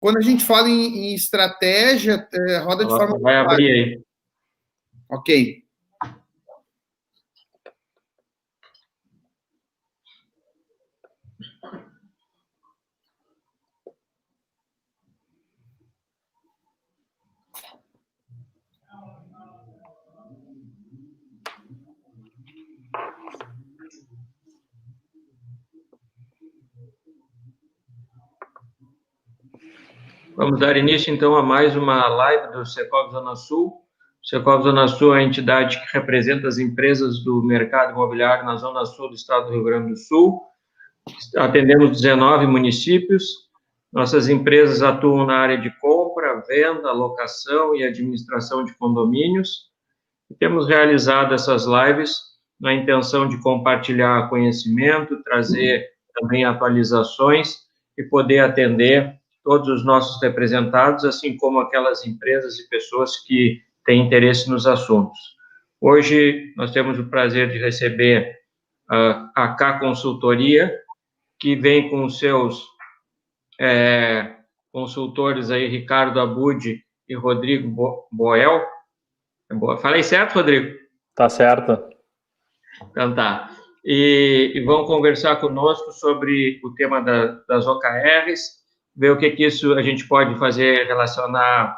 Quando a gente fala em estratégia, roda de forma... Vai abrir aí. Ok. Vamos dar início, então, a mais uma live do Secov Zona Sul. O Secov Zona Sul é a entidade que representa as empresas do mercado imobiliário na Zona Sul do estado do Rio Grande do Sul. Atendemos 19 municípios. Nossas empresas atuam na área de compra, venda, locação e administração de condomínios. E temos realizado essas lives na intenção de compartilhar conhecimento, trazer também atualizações e poder atender todos os nossos representados, assim como aquelas empresas e pessoas que têm interesse nos assuntos. Hoje, nós temos o prazer de receber a K Consultoria, que vem com os seus consultores aí, Ricardo Abud e Rodrigo Boel. Falei certo, Rodrigo? Tá certo. Então tá. E vão conversar conosco sobre o tema das OKRs, ver o que isso a gente pode fazer relacionar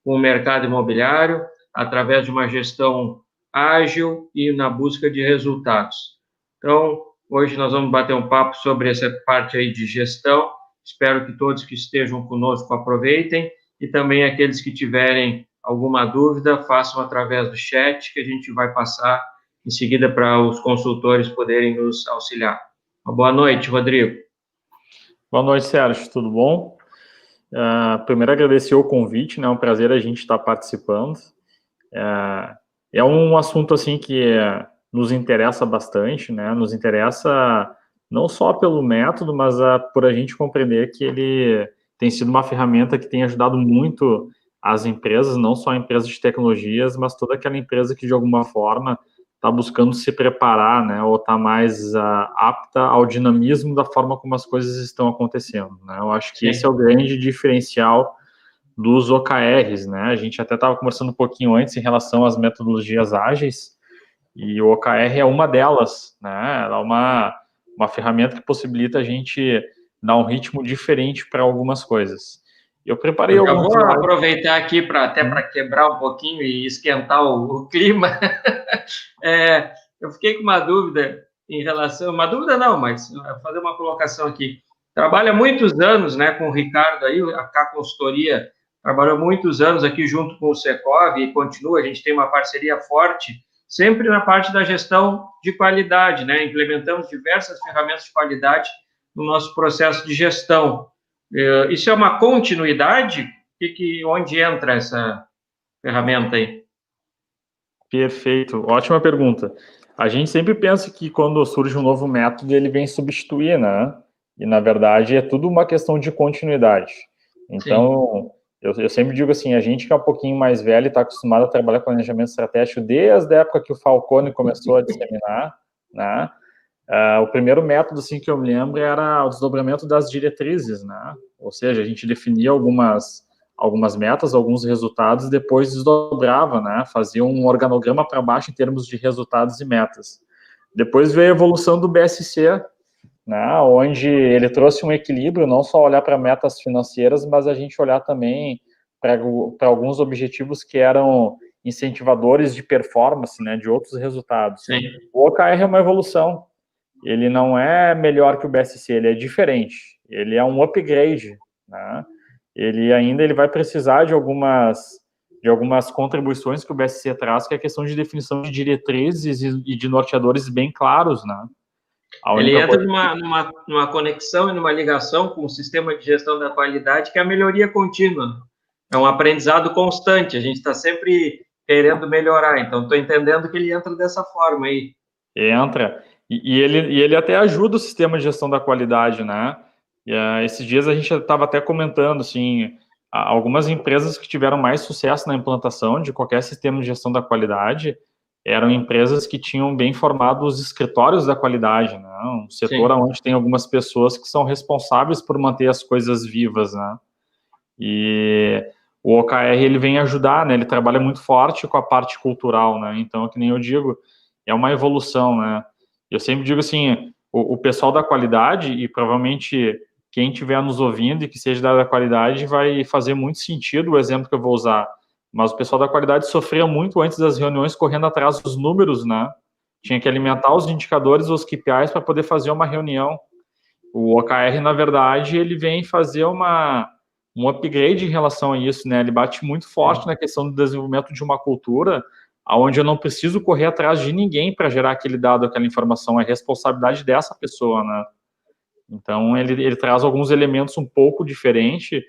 com o mercado imobiliário através de uma gestão ágil e na busca de resultados. Então, hoje nós vamos bater um papo sobre essa parte aí de gestão. Espero que todos que estejam conosco aproveitem e também aqueles que tiverem alguma dúvida, façam através do chat, que a gente vai passar em seguida para os consultores poderem nos auxiliar. Uma boa noite, Rodrigo. Boa noite, Sérgio. Tudo bom? Primeiro, agradecer o convite, né? É um prazer a gente estar participando. É um assunto, assim, que nos interessa bastante, né? Nos interessa não só pelo método, mas por a gente compreender que ele tem sido uma ferramenta que tem ajudado muito as empresas, não só empresas de tecnologias, mas toda aquela empresa que, de alguma forma, está buscando se preparar, né, ou está mais apta ao dinamismo da forma como as coisas estão acontecendo, né? Eu acho que esse é o grande diferencial dos OKRs, né? A gente até estava conversando um pouquinho antes em relação às metodologias ágeis, e o OKR é uma delas, né? Ela é uma ferramenta que possibilita a gente dar um ritmo diferente para algumas coisas. Eu preparei alguns... vou aproveitar aqui até para quebrar um pouquinho e esquentar o clima. Eu fiquei com uma dúvida em relação... Uma dúvida não, mas fazer uma colocação aqui. Trabalha muitos anos, né, com o Ricardo aí, a K Consultoria trabalhou muitos anos aqui junto com o Secov e continua, a gente tem uma parceria forte, sempre na parte da gestão de qualidade, né? Implementamos diversas ferramentas de qualidade no nosso processo de gestão. Isso é uma continuidade? Onde entra essa ferramenta aí? Perfeito, ótima pergunta. A gente sempre pensa que quando surge um novo método, ele vem substituir, né? E, na verdade, é tudo uma questão de continuidade. Então, eu sempre digo assim, a gente que é um pouquinho mais velho e está acostumado a trabalhar com planejamento estratégico desde a época que o Falcone começou a disseminar, né? O primeiro método, assim, que eu me lembro era o desdobramento das diretrizes, né? Ou seja, a gente definia algumas metas, alguns resultados, e depois desdobrava, né? Fazia um organograma para baixo em termos de resultados e metas. Depois veio a evolução do BSC, né? Onde ele trouxe um equilíbrio, não só olhar para metas financeiras, mas a gente olhar também para alguns objetivos que eram incentivadores de performance, né? De outros resultados. Sim. O OKR é uma evolução. Ele não é melhor que o BSC, ele é diferente. Ele é um upgrade, né? Ele vai precisar de algumas contribuições que o BSC traz, que é a questão de definição de diretrizes e de norteadores bem claros, né? Ele entra numa conexão e numa ligação com o sistema de gestão da qualidade, que é a melhoria contínua. É um aprendizado constante, a gente está sempre querendo melhorar. Então, estou entendendo que ele entra dessa forma aí. Entra. E ele até ajuda o sistema de gestão da qualidade, né? Esses dias a gente estava até comentando, assim, algumas empresas que tiveram mais sucesso na implantação de qualquer sistema de gestão da qualidade eram empresas que tinham bem formados os escritórios da qualidade, né? Um setor onde tem algumas pessoas que são responsáveis por manter as coisas vivas, né? E o OKR, ele vem ajudar, né? Ele trabalha muito forte com a parte cultural, né? Então, que nem eu digo, é uma evolução, né? Eu sempre digo assim, o pessoal da qualidade, e provavelmente quem estiver nos ouvindo e que seja da área da qualidade, vai fazer muito sentido o exemplo que eu vou usar. Mas o pessoal da qualidade sofria muito antes das reuniões correndo atrás dos números, né? Tinha que alimentar os indicadores, os KPIs para poder fazer uma reunião. O OKR, na verdade, ele vem fazer um upgrade em relação a isso, né? Ele bate muito forte na questão do desenvolvimento de uma cultura onde eu não preciso correr atrás de ninguém para gerar aquele dado, aquela informação, é responsabilidade dessa pessoa, né? Então, ele traz alguns elementos um pouco diferentes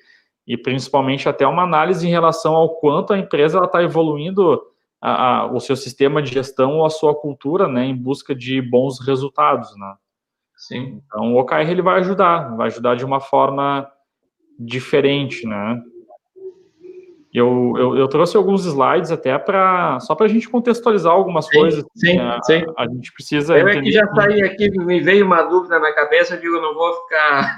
e, principalmente, até uma análise em relação ao quanto a empresa está evoluindo o seu sistema de gestão ou a sua cultura, né, em busca de bons resultados, né? Sim. Então, o OKR ele vai ajudar de uma forma diferente, né? Eu trouxe alguns slides até só para a gente contextualizar algumas coisas. Sim. A gente precisa Eu entender. é que já saí aqui, me veio uma dúvida na cabeça, eu digo, não vou ficar...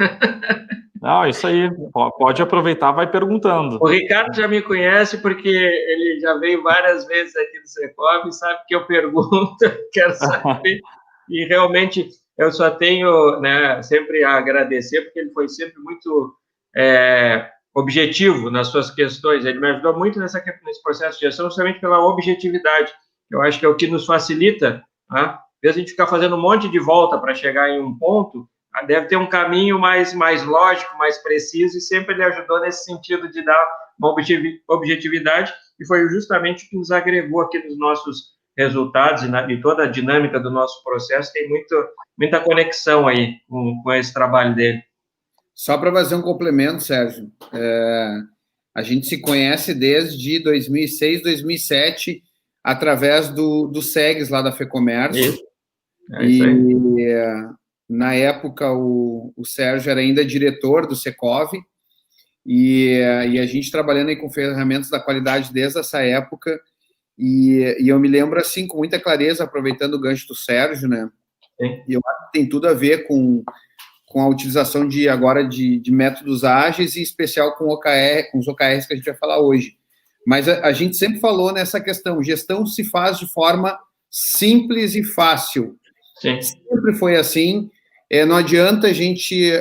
Não, isso aí, pode aproveitar, vai perguntando. O Ricardo já me conhece porque ele já veio várias vezes aqui do Secov, sabe que eu pergunto, quero saber, e realmente eu só tenho, né, sempre a agradecer, porque ele foi sempre muito objetivo nas suas questões, ele me ajudou muito nesse processo de gestão, justamente pela objetividade, eu acho que é o que nos facilita, né? Às vezes a gente fica fazendo um monte de volta para chegar em um ponto, deve ter um caminho mais lógico, mais preciso, e sempre ele ajudou nesse sentido de dar uma objetividade, e foi justamente o que nos agregou aqui nos nossos resultados e toda a dinâmica do nosso processo, tem muita conexão aí com esse trabalho dele. Só para fazer um complemento, Sérgio, a gente se conhece desde 2006, 2007, através do SEGS lá da FEComércio. Isso. Isso aí. Na época, o Sérgio era ainda diretor do Secov, e a gente trabalhando aí com ferramentas da qualidade desde essa época, e eu me lembro, assim, com muita clareza, aproveitando o gancho do Sérgio, né? Sim. E eu acho que tem tudo a ver com a utilização de métodos ágeis, e em especial com os OKRs que a gente vai falar hoje. Mas a gente sempre falou nessa questão, gestão se faz de forma simples e fácil. Sim. Sempre foi assim. Não adianta a gente,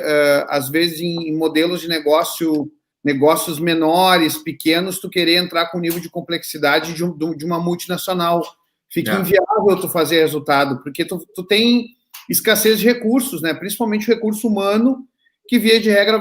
às vezes, em modelos de negócios menores, pequenos, tu querer entrar com o nível de complexidade de uma multinacional. Fica inviável tu fazer resultado, porque tu tem escassez de recursos, né? Principalmente o recurso humano, que, via de regra,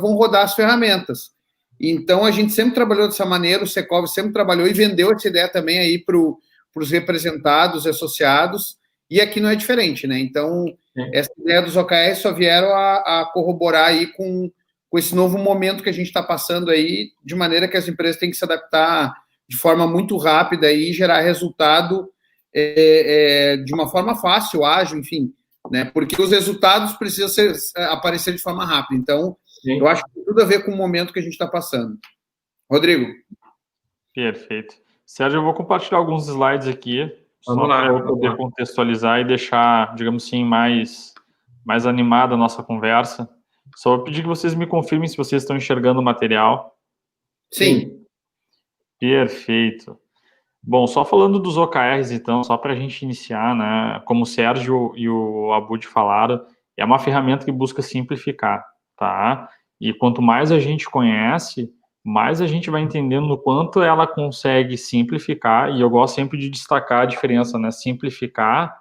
vão rodar as ferramentas. Então, a gente sempre trabalhou dessa maneira, o Secov sempre trabalhou e vendeu essa ideia também aí para os representados, associados, e aqui não é diferente, né? Então, essa ideia dos OKRs só vieram a corroborar aí com esse novo momento que a gente está passando aí, de maneira que as empresas têm que se adaptar de forma muito rápida e gerar resultado de uma forma fácil, ágil, enfim, né? Porque os resultados precisam aparecer de forma rápida. Então, sim, eu acho que tem tudo a ver com o momento que a gente está passando. Rodrigo. Perfeito. Sérgio, eu vou compartilhar alguns slides aqui, só para eu poder contextualizar e deixar, digamos assim, mais animada a nossa conversa. Só vou pedir que vocês me confirmem se vocês estão enxergando o material. Sim. Perfeito. Bom, só falando dos OKRs, então, só para a gente iniciar, né? Como o Sérgio e o Abud falaram, é uma ferramenta que busca simplificar, tá? E quanto mais a gente conhece, mais a gente vai entendendo o quanto ela consegue simplificar, e eu gosto sempre de destacar a diferença, né? Simplificar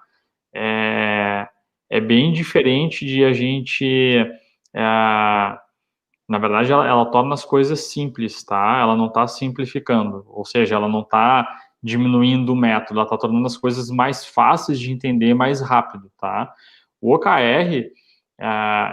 é bem diferente de a gente... na verdade, ela torna as coisas simples, tá? Ela não está simplificando, ou seja, ela não está diminuindo o método, ela está tornando as coisas mais fáceis de entender, mais rápido, tá? O OKR,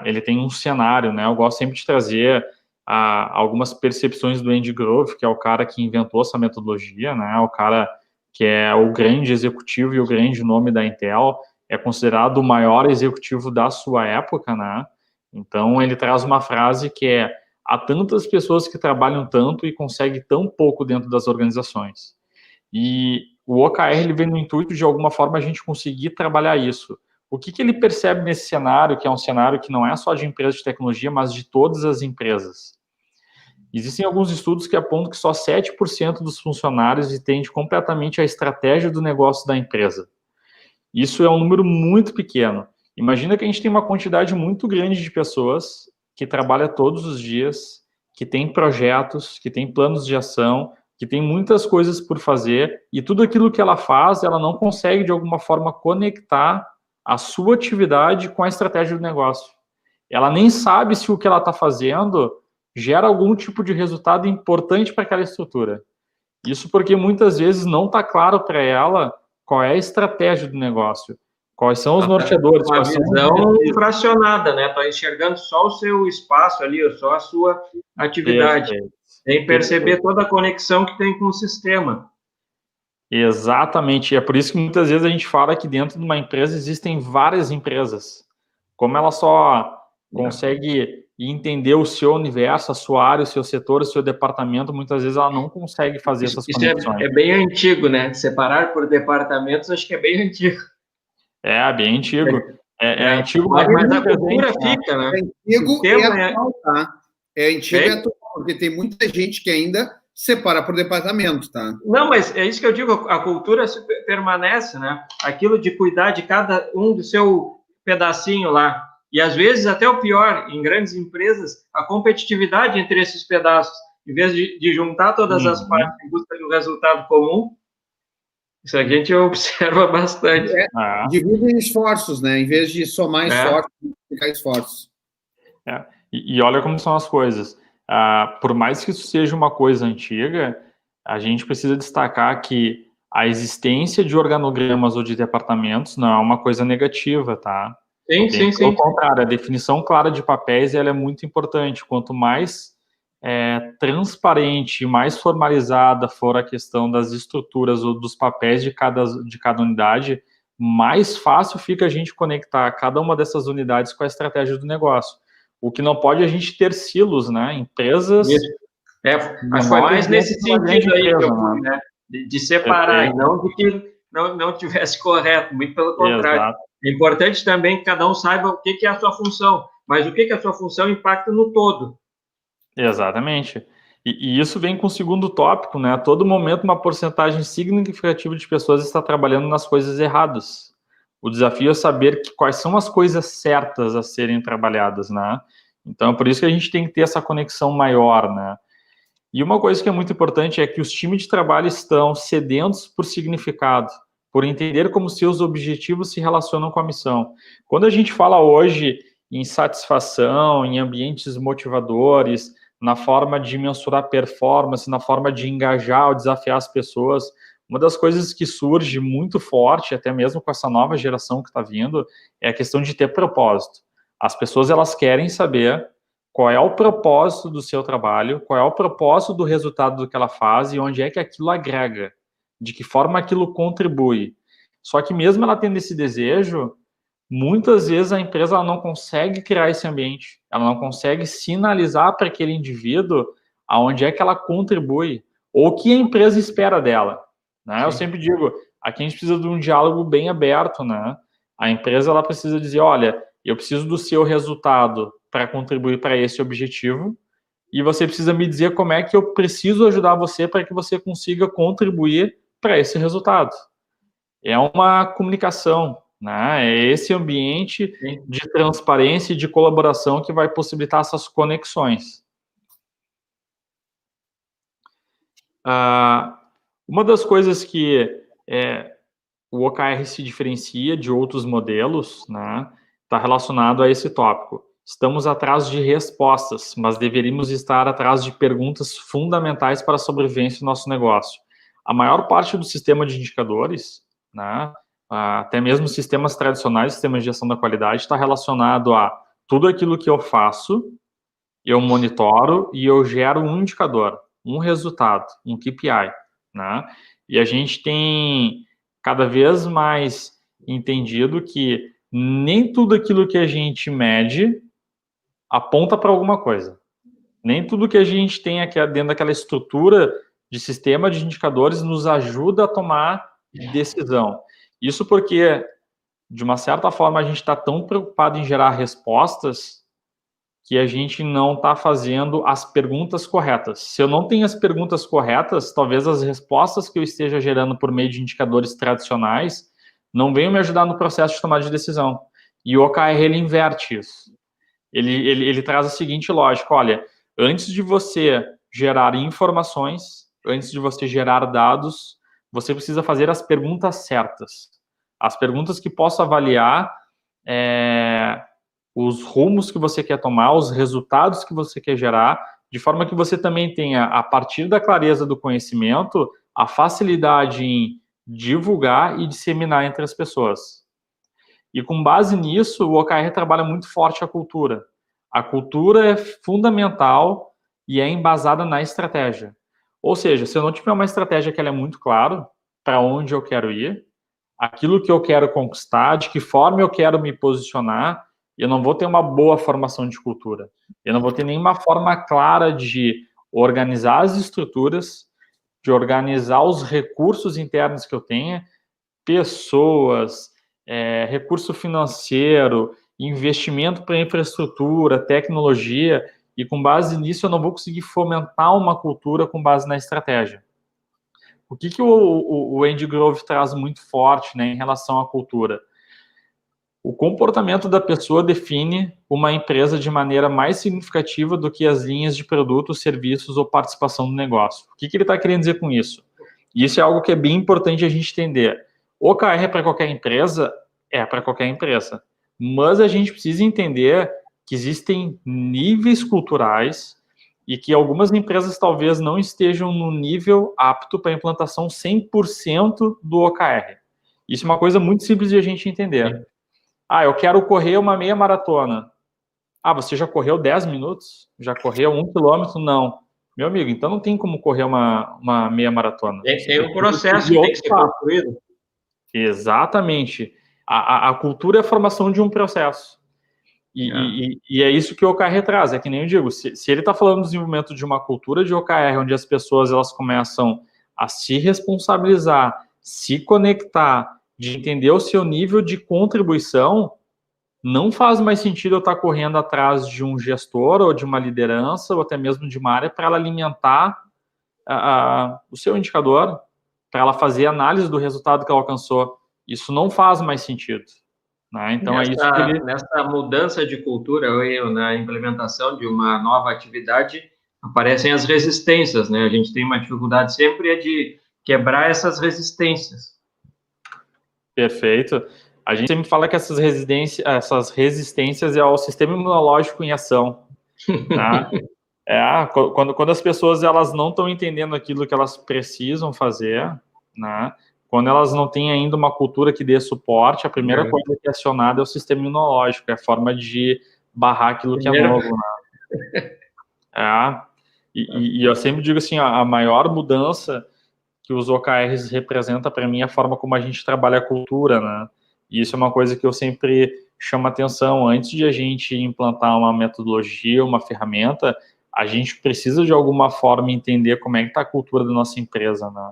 ele tem um cenário, né? Eu gosto sempre de trazer algumas percepções do Andy Grove, que é o cara que inventou essa metodologia, né? O cara que é o grande executivo e o grande nome da Intel, é considerado o maior executivo da sua época, né? Então, ele traz uma frase que é: há tantas pessoas que trabalham tanto e conseguem tão pouco dentro das organizações. E o OKR, ele vem no intuito, de alguma forma, a gente conseguir trabalhar isso. O que ele percebe nesse cenário, que é um cenário que não é só de empresas de tecnologia, mas de todas as empresas? Existem alguns estudos que apontam que só 7% dos funcionários entende completamente a estratégia do negócio da empresa. Isso é um número muito pequeno. Imagina que a gente tem uma quantidade muito grande de pessoas que trabalha todos os dias, que tem projetos, que tem planos de ação, que tem muitas coisas por fazer, e tudo aquilo que ela faz, ela não consegue, de alguma forma, conectar a sua atividade com a estratégia do negócio. Ela nem sabe se o que ela está fazendo gera algum tipo de resultado importante para aquela estrutura. Isso porque muitas vezes não está claro para ela qual é a estratégia do negócio, quais são os norteadores. Uma visão fracionada, né? Está enxergando só o seu espaço ali, só a sua atividade. Sem perceber toda a conexão que tem com o sistema. Exatamente. É por isso que muitas vezes a gente fala que dentro de uma empresa existem várias empresas. Como ela só consegue entender o seu universo, a sua área, o seu setor, o seu departamento, muitas vezes ela não consegue fazer essas conexões. Isso é bem antigo, né? Separar por departamentos, acho que é bem antigo. É, bem antigo. É antigo, mas a cultura fica, né? É antigo e atual, tá? É antigo e atual, porque tem muita gente que ainda separa por departamento, tá? Não, mas é isso que eu digo, a cultura permanece, né? Aquilo de cuidar de cada um do seu pedacinho lá. E, às vezes, até o pior, em grandes empresas, a competitividade entre esses pedaços, em vez de juntar todas as partes em busca de um resultado comum, isso a gente observa bastante. Dividem esforços, né? Em vez de somar esforços, multiplicar esforços. E olha como são as coisas. Por mais que isso seja uma coisa antiga, a gente precisa destacar que a existência de organogramas ou de departamentos não é uma coisa negativa, tá? Sim. Pelo contrário, a definição clara de papéis ela é muito importante. Quanto mais transparente, mais formalizada for a questão das estruturas ou dos papéis de cada unidade, mais fácil fica a gente conectar cada uma dessas unidades com a estratégia do negócio. O que não pode é a gente ter silos, né? Empresas... Foi mais nesse sentido aí que eu fui, né? De separar, e não de que não tivesse correto, muito pelo contrário. Exato. É importante também que cada um saiba o que é a sua função, mas o que a sua função impacta no todo. Exatamente. E isso vem com o segundo tópico, né? A todo momento uma porcentagem significativa de pessoas está trabalhando nas coisas erradas. O desafio é saber quais são as coisas certas a serem trabalhadas, né? Então, por isso que a gente tem que ter essa conexão maior, né? E uma coisa que é muito importante é que os times de trabalho estão sedentos por significado, por entender como seus objetivos se relacionam com a missão. Quando a gente fala hoje em satisfação, em ambientes motivadores, na forma de mensurar performance, na forma de engajar ou desafiar as pessoas, uma das coisas que surge muito forte, até mesmo com essa nova geração que está vindo, é a questão de ter propósito. As pessoas, elas querem saber qual é o propósito do seu trabalho, qual é o propósito do resultado do que ela faz e onde é que aquilo agrega, de que forma aquilo contribui. Só que mesmo ela tendo esse desejo, muitas vezes a empresa ela não consegue criar esse ambiente, ela não consegue sinalizar para aquele indivíduo aonde é que ela contribui, ou o que a empresa espera dela. Né? Eu sempre digo, aqui a gente precisa de um diálogo bem aberto, né? A empresa ela precisa dizer, olha, eu preciso do seu resultado para contribuir para esse objetivo, e você precisa me dizer como é que eu preciso ajudar você para que você consiga contribuir para esse resultado. É uma comunicação, né? É esse ambiente de transparência e de colaboração que vai possibilitar essas conexões. Uma das coisas que o OKR se diferencia de outros modelos, né, está relacionado a esse tópico. Estamos atrás de respostas, mas deveríamos estar atrás de perguntas fundamentais para a sobrevivência do nosso negócio. A maior parte do sistema de indicadores, né, até mesmo sistemas tradicionais, sistemas de gestão da qualidade, está relacionado a tudo aquilo que eu faço, eu monitoro e eu gero um indicador, um resultado, um KPI. Né? E a gente tem cada vez mais entendido que nem tudo aquilo que a gente mede aponta para alguma coisa. Nem tudo que a gente tem aqui dentro daquela estrutura de sistema de indicadores nos ajuda a tomar decisão. Isso porque, de uma certa forma, a gente está tão preocupado em gerar respostas que a gente não está fazendo as perguntas corretas. Se eu não tenho as perguntas corretas, talvez as respostas que eu esteja gerando por meio de indicadores tradicionais não venham me ajudar no processo de tomada de decisão. E o OKR, ele inverte isso. Ele traz a seguinte lógica: olha, antes de você gerar informações, antes de você gerar dados, você precisa fazer as perguntas certas. As perguntas que possam avaliar os rumos que você quer tomar, os resultados que você quer gerar, de forma que você também tenha, a partir da clareza do conhecimento, a facilidade em divulgar e disseminar entre as pessoas. E com base nisso, o OKR trabalha muito forte a cultura. A cultura é fundamental e é embasada na estratégia. Ou seja, se eu não tiver uma estratégia que ela é muito clara para onde eu quero ir, aquilo que eu quero conquistar, de que forma eu quero me posicionar, eu não vou ter uma boa formação de cultura. Eu não vou ter nenhuma forma clara de organizar as estruturas, de organizar os recursos internos que eu tenha, pessoas, recurso financeiro, investimento para infraestrutura, tecnologia, e com base nisso eu não vou conseguir fomentar uma cultura com base na estratégia. O que o Andy Grove traz muito forte, né, em relação à cultura? O comportamento da pessoa define uma empresa de maneira mais significativa do que as linhas de produtos, serviços ou participação no negócio. O que ele está querendo dizer com isso? E isso é algo que é bem importante a gente entender. O OKR é para qualquer empresa? É para qualquer empresa. Mas a gente precisa entender que existem níveis culturais e que algumas empresas talvez não estejam no nível apto para a implantação 100% do OKR. Isso é uma coisa muito simples de a gente entender. Eu quero correr uma meia maratona. Você já correu 10 minutos? Já correu 1 quilômetro? Não. Meu amigo, então não tem como correr uma meia maratona. Tem um processo que tem que ser construído. Exatamente. A cultura é a formação de um processo. E é isso que o OKR traz. É que nem eu digo, se ele está falando do desenvolvimento de uma cultura de OKR, onde as pessoas elas começam a se responsabilizar, se conectar, de entender o seu nível de contribuição, não faz mais sentido eu estar correndo atrás de um gestor ou de uma liderança ou até mesmo de uma área para ela alimentar o seu indicador, para ela fazer análise do resultado que ela alcançou. Isso não faz mais sentido. Né? Então, nessa mudança de cultura ou na implementação de uma nova atividade, aparecem as resistências. Né? A gente tem uma dificuldade sempre de quebrar essas resistências. Perfeito. A gente sempre fala que essas resistências é ao sistema imunológico em ação. Tá? Quando as pessoas elas não estão entendendo aquilo que elas precisam fazer, né? Quando elas não têm ainda uma cultura que dê suporte, a primeira coisa que é acionada é o sistema imunológico, é a forma de barrar aquilo que é novo. Né? E eu sempre digo assim, a maior mudança que os OKRs representam para mim é a forma como a gente trabalha a cultura, né? E isso é uma coisa que eu sempre chamo atenção. Antes de a gente implantar uma metodologia, uma ferramenta, a gente precisa de alguma forma entender como é que está a cultura da nossa empresa, né?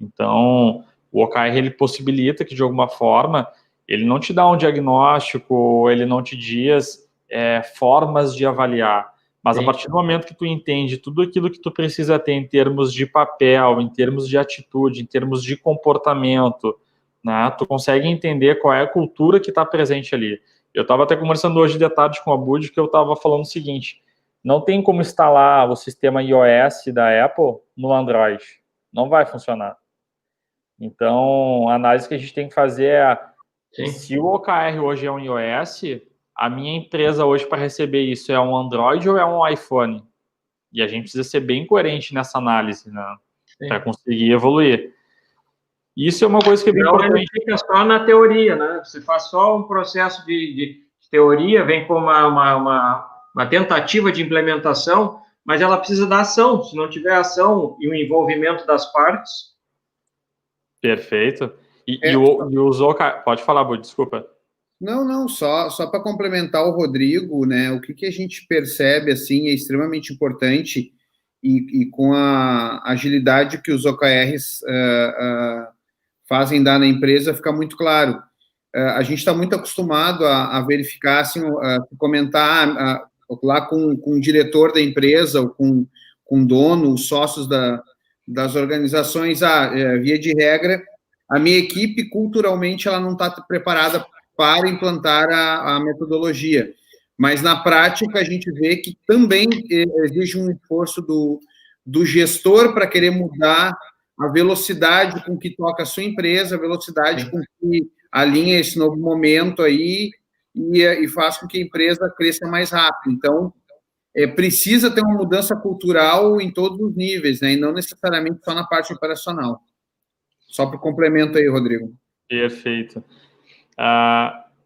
Então, o OKR ele possibilita que de alguma forma ele não te dá um diagnóstico, ele não te diz formas de avaliar, mas a partir do momento que tu entende tudo aquilo que tu precisa ter em termos de papel, em termos de atitude, em termos de comportamento, né, tu consegue entender qual é a cultura que está presente ali. Eu estava até conversando hoje de tarde com a Bud, que eu estava falando o seguinte: não tem como instalar o sistema iOS da Apple no Android. Não vai funcionar. Então, a análise que a gente tem que fazer se o OKR hoje é um iOS, a minha empresa hoje para receber isso é um Android ou é um iPhone? E a gente precisa ser bem coerente nessa análise, né, para conseguir evoluir. Isso é uma coisa que é bem importante. Não fica só na teoria, né? Você faz só um processo de teoria, vem com uma tentativa de implementação, mas ela precisa da ação. Se não tiver ação e o envolvimento das partes... Perfeito. E os OKR... Pode falar, Bud, desculpa. Não, só para complementar o Rodrigo, né, o que a gente percebe, assim, é extremamente importante e com a agilidade que os OKRs fazem dar na empresa, fica muito claro. A gente está muito acostumado a verificar, assim, comentar lá com o diretor da empresa, ou com o dono, os sócios das organizações, via de regra, a minha equipe, culturalmente, ela não está preparada para implantar a metodologia. Mas, na prática, a gente vê que também exige um esforço do gestor para querer mudar a velocidade com que toca a sua empresa, a velocidade com que alinha esse novo momento aí e faz com que a empresa cresça mais rápido. Então, precisa ter uma mudança cultural em todos os níveis, né? E não necessariamente só na parte operacional. Só para o complemento aí, Rodrigo. Perfeito.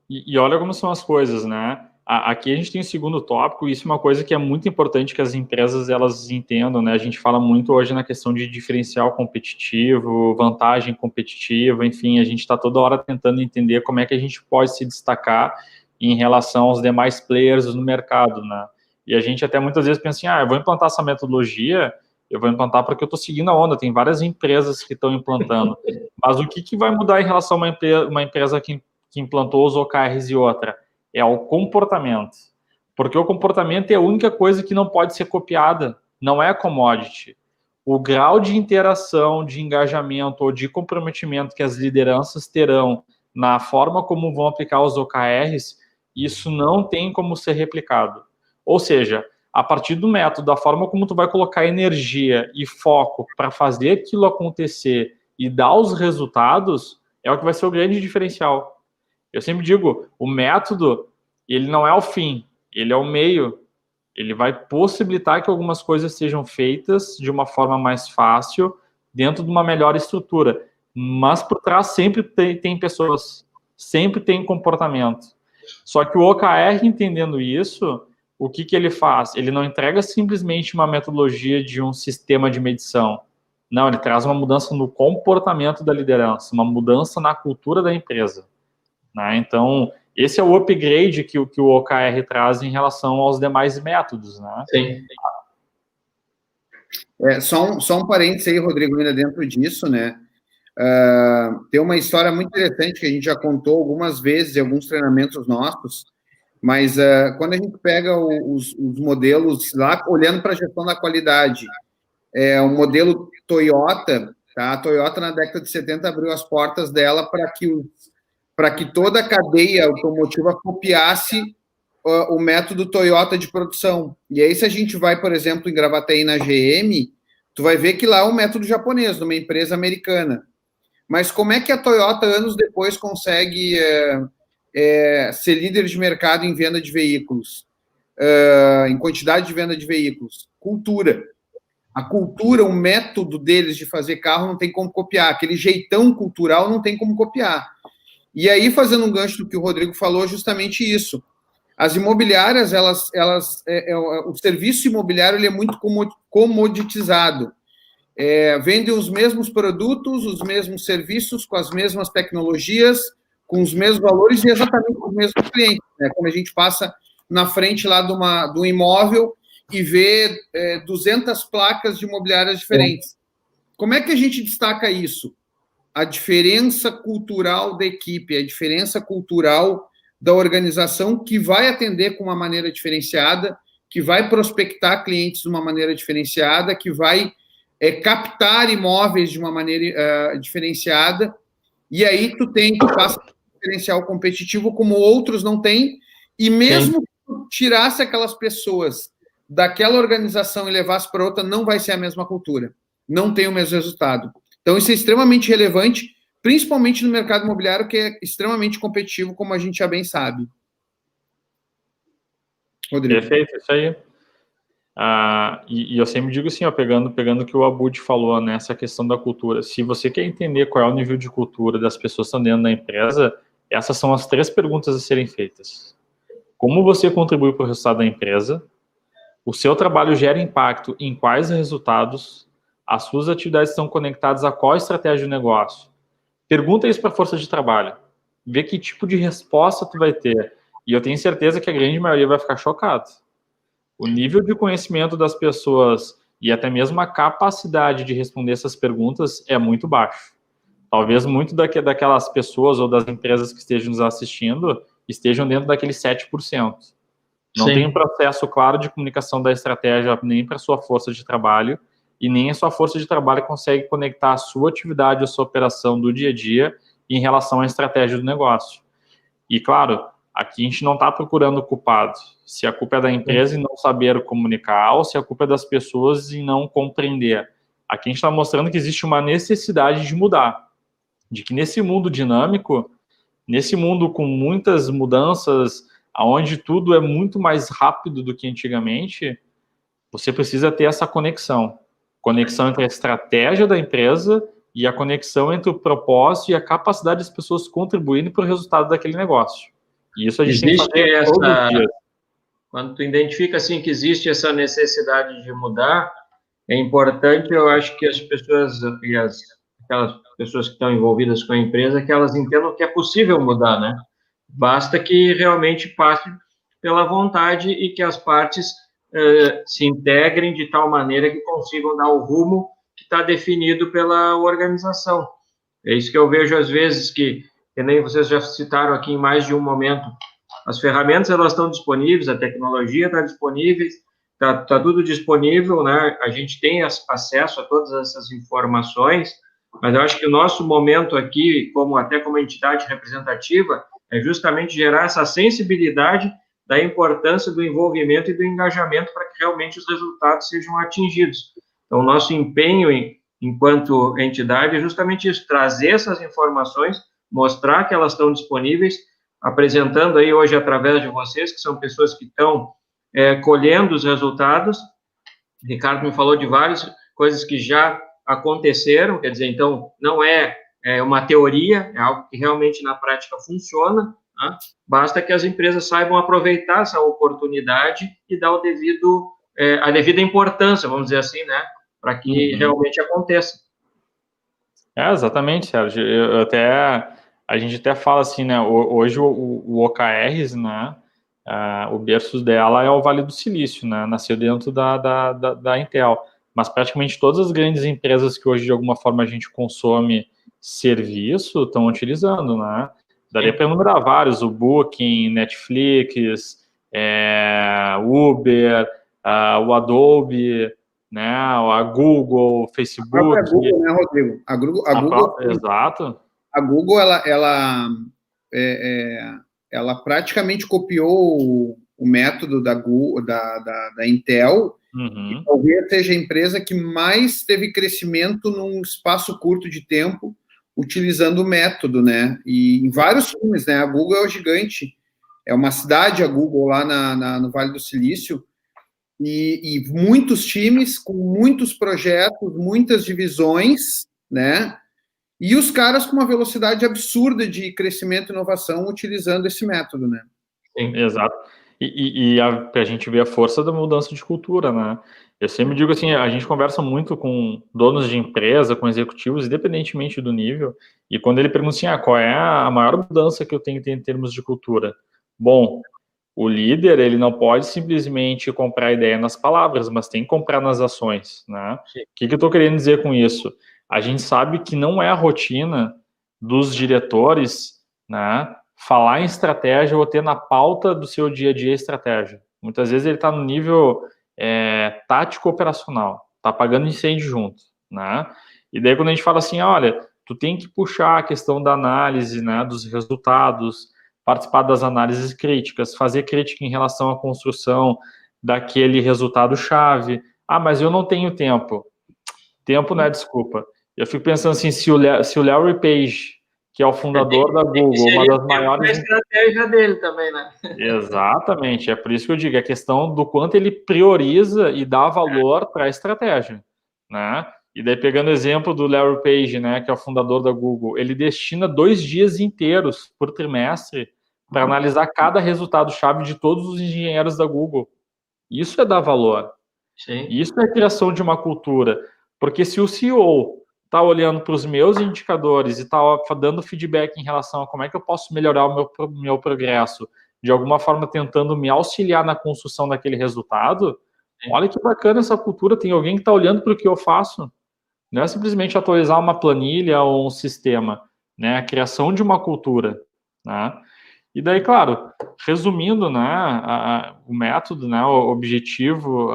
E olha como são as coisas, né? Aqui a gente tem o segundo tópico, e isso é uma coisa que é muito importante que as empresas elas entendam, né? A gente fala muito hoje na questão de diferencial competitivo, vantagem competitiva, enfim, a gente está toda hora tentando entender como é que a gente pode se destacar em relação aos demais players no mercado, né? E a gente até muitas vezes pensa assim, eu vou implantar essa metodologia, eu vou implantar porque eu estou seguindo a onda, tem várias empresas que estão implantando, mas o que vai mudar em relação a uma empresa que implantou os OKRs e outra? É o comportamento, porque o comportamento é a única coisa que não pode ser copiada, não é commodity. O grau de interação, de engajamento ou de comprometimento que as lideranças terão na forma como vão aplicar os OKRs, isso não tem como ser replicado. Ou seja, a partir do método, da forma como tu vai colocar energia e foco para fazer aquilo acontecer e dar os resultados, é o que vai ser o grande diferencial. Eu sempre digo, o método, ele não é o fim, ele é o meio. Ele vai possibilitar que algumas coisas sejam feitas de uma forma mais fácil, dentro de uma melhor estrutura. Mas por trás sempre tem pessoas, sempre tem comportamento. Só que o OKR, entendendo isso, o que ele faz? Ele não entrega simplesmente uma metodologia de um sistema de medição. Não, ele traz uma mudança no comportamento da liderança, uma mudança na cultura da empresa. Né? Então, esse é o upgrade que o OKR traz em relação aos demais métodos. Né? Sim. Só um parênteses aí, Rodrigo, ainda dentro disso, né? Tem uma história muito interessante que a gente já contou algumas vezes em alguns treinamentos nossos, mas quando a gente pega os modelos lá, olhando para a gestão da qualidade, o modelo Toyota, tá? A Toyota na década de 70 abriu as portas dela para que toda a cadeia automotiva copiasse o método Toyota de produção. E aí, se a gente vai, por exemplo, em Gravataí, na GM, tu vai ver que lá é um método japonês, de uma empresa americana. Mas como é que a Toyota, anos depois, consegue ser líder de mercado em venda de veículos, em quantidade de venda de veículos? Cultura. A cultura, o método deles de fazer carro não tem como copiar. Aquele jeitão cultural não tem como copiar. E aí, fazendo um gancho do que o Rodrigo falou, justamente isso. As imobiliárias, o serviço imobiliário ele é muito comoditizado. Vendem os mesmos produtos, os mesmos serviços, com as mesmas tecnologias, com os mesmos valores e exatamente com os mesmos clientes. Né? Quando a gente passa na frente lá de um imóvel e vê 200 placas de imobiliárias diferentes. Como é que a gente destaca isso? A diferença cultural da equipe, a diferença cultural da organização que vai atender com uma maneira diferenciada, que vai prospectar clientes de uma maneira diferenciada, que vai captar imóveis de uma maneira diferenciada, e aí tu passa um diferencial competitivo como outros não têm, e mesmo que tu tirasse aquelas pessoas daquela organização e levasse para outra, não vai ser a mesma cultura, não tem o mesmo resultado. Então, isso é extremamente relevante, principalmente no mercado imobiliário, que é extremamente competitivo, como a gente já bem sabe. Rodrigo. Perfeito, isso aí. E eu sempre digo assim, pegando o que o Abud falou, né, essa questão da cultura. Se você quer entender qual é o nível de cultura das pessoas que estão dentro da empresa, essas são as 3 perguntas a serem feitas. Como você contribui para o resultado da empresa? O seu trabalho gera impacto em quais resultados? As suas atividades estão conectadas a qual estratégia de negócio? Pergunta isso para a força de trabalho. Vê que tipo de resposta tu vai ter. E eu tenho certeza que a grande maioria vai ficar chocado. O nível de conhecimento das pessoas e até mesmo a capacidade de responder essas perguntas é muito baixo. Talvez muito daquelas pessoas ou das empresas que estejam nos assistindo estejam dentro daqueles 7%. Não Sim. tem um processo claro de comunicação da estratégia nem para a sua força de trabalho, e nem a sua força de trabalho consegue conectar a sua atividade, a sua operação do dia a dia em relação à estratégia do negócio. E, claro, aqui a gente não está procurando culpado. Se a culpa é da empresa em não saber comunicar, ou se a culpa é das pessoas em não compreender. Aqui a gente está mostrando que existe uma necessidade de mudar. De que nesse mundo dinâmico, nesse mundo com muitas mudanças, onde tudo é muito mais rápido do que antigamente, você precisa ter essa conexão. Conexão entre a estratégia da empresa e a conexão entre o propósito e a capacidade das pessoas contribuírem para o resultado daquele negócio. E isso a gente tem que fazer todos os dias. Quando tu identifica assim que existe essa necessidade de mudar, é importante, eu acho que as pessoas e aquelas pessoas que estão envolvidas com a empresa, que elas entendam que é possível mudar, né? Basta que realmente passe pela vontade e que as partes se integrem de tal maneira que consigam dar o rumo que está definido pela organização. É isso que eu vejo às vezes que nem vocês já citaram aqui em mais de um momento, as ferramentas elas estão disponíveis, a tecnologia está disponível, está tudo disponível, né? A gente tem acesso a todas essas informações, mas eu acho que o nosso momento aqui, até como entidade representativa, é justamente gerar essa sensibilidade da importância do envolvimento e do engajamento para que realmente os resultados sejam atingidos. Então, o nosso empenho enquanto entidade é justamente isso, trazer essas informações, mostrar que elas estão disponíveis, apresentando aí hoje através de vocês, que são pessoas que estão colhendo os resultados. O Ricardo me falou de várias coisas que já aconteceram, quer dizer, então, não é uma teoria, é algo que realmente na prática funciona, né? Basta que as empresas saibam aproveitar essa oportunidade e dar a devida importância, vamos dizer assim, né, para que realmente aconteça. Exatamente, Sérgio. A gente até fala assim, né, hoje o OKRs, né, o berço dela é o Vale do Silício, né, nasceu dentro da Intel, mas praticamente todas as grandes empresas que hoje de alguma forma a gente consome serviço estão utilizando, né. Daria para enumerar vários, o Booking, Netflix, Uber, o Adobe, né, a Google, Facebook. A Google, né, Rodrigo? A Google, exato. A Google, ela praticamente copiou o método da Google, da Intel, e talvez seja a empresa que mais teve crescimento num espaço curto de tempo, utilizando o método, né? E em vários times, né? A Google é o gigante, é uma cidade, a Google, lá no Vale do Silício, e muitos times com muitos projetos, muitas divisões, né? E os caras com uma velocidade absurda de crescimento e inovação utilizando esse método, né? Sim, exato. A gente vê a força da mudança de cultura, né? Eu sempre digo assim, a gente conversa muito com donos de empresa, com executivos, independentemente do nível, e quando ele pergunta assim, qual é a maior mudança que eu tenho que ter em termos de cultura? Bom, o líder, ele não pode simplesmente comprar ideia nas palavras, mas tem que comprar nas ações, né? O que eu estou querendo dizer com isso? A gente sabe que não é a rotina dos diretores, né, falar em estratégia ou ter na pauta do seu dia a dia estratégia. Muitas vezes ele está no nível tático operacional, está apagando incêndio junto, né? E daí quando a gente fala assim, olha, tu tem que puxar a questão da análise, né, dos resultados, participar das análises críticas, fazer crítica em relação à construção daquele resultado-chave. Mas eu não tenho tempo. Tempo não é desculpa. Eu fico pensando assim, se o Larry Page, que é o fundador da Google, uma das maiores... a estratégia dele também, né? Exatamente, é por isso que eu digo, é a questão do quanto ele prioriza e dá valor para a estratégia, né? E daí, pegando o exemplo do Larry Page, né, que é o fundador da Google, ele destina 2 dias inteiros por trimestre para analisar cada resultado-chave de todos os engenheiros da Google. Isso é dar valor. Sim. Isso é a criação de uma cultura. Porque se o CEO está olhando para os meus indicadores e está dando feedback em relação a como é que eu posso melhorar o meu progresso, de alguma forma tentando me auxiliar na construção daquele resultado, olha que bacana essa cultura, tem alguém que está olhando para o que eu faço. Não é simplesmente atualizar uma planilha ou um sistema, né? A criação de uma cultura, né? E daí, claro, resumindo, né, o método, né, o objetivo,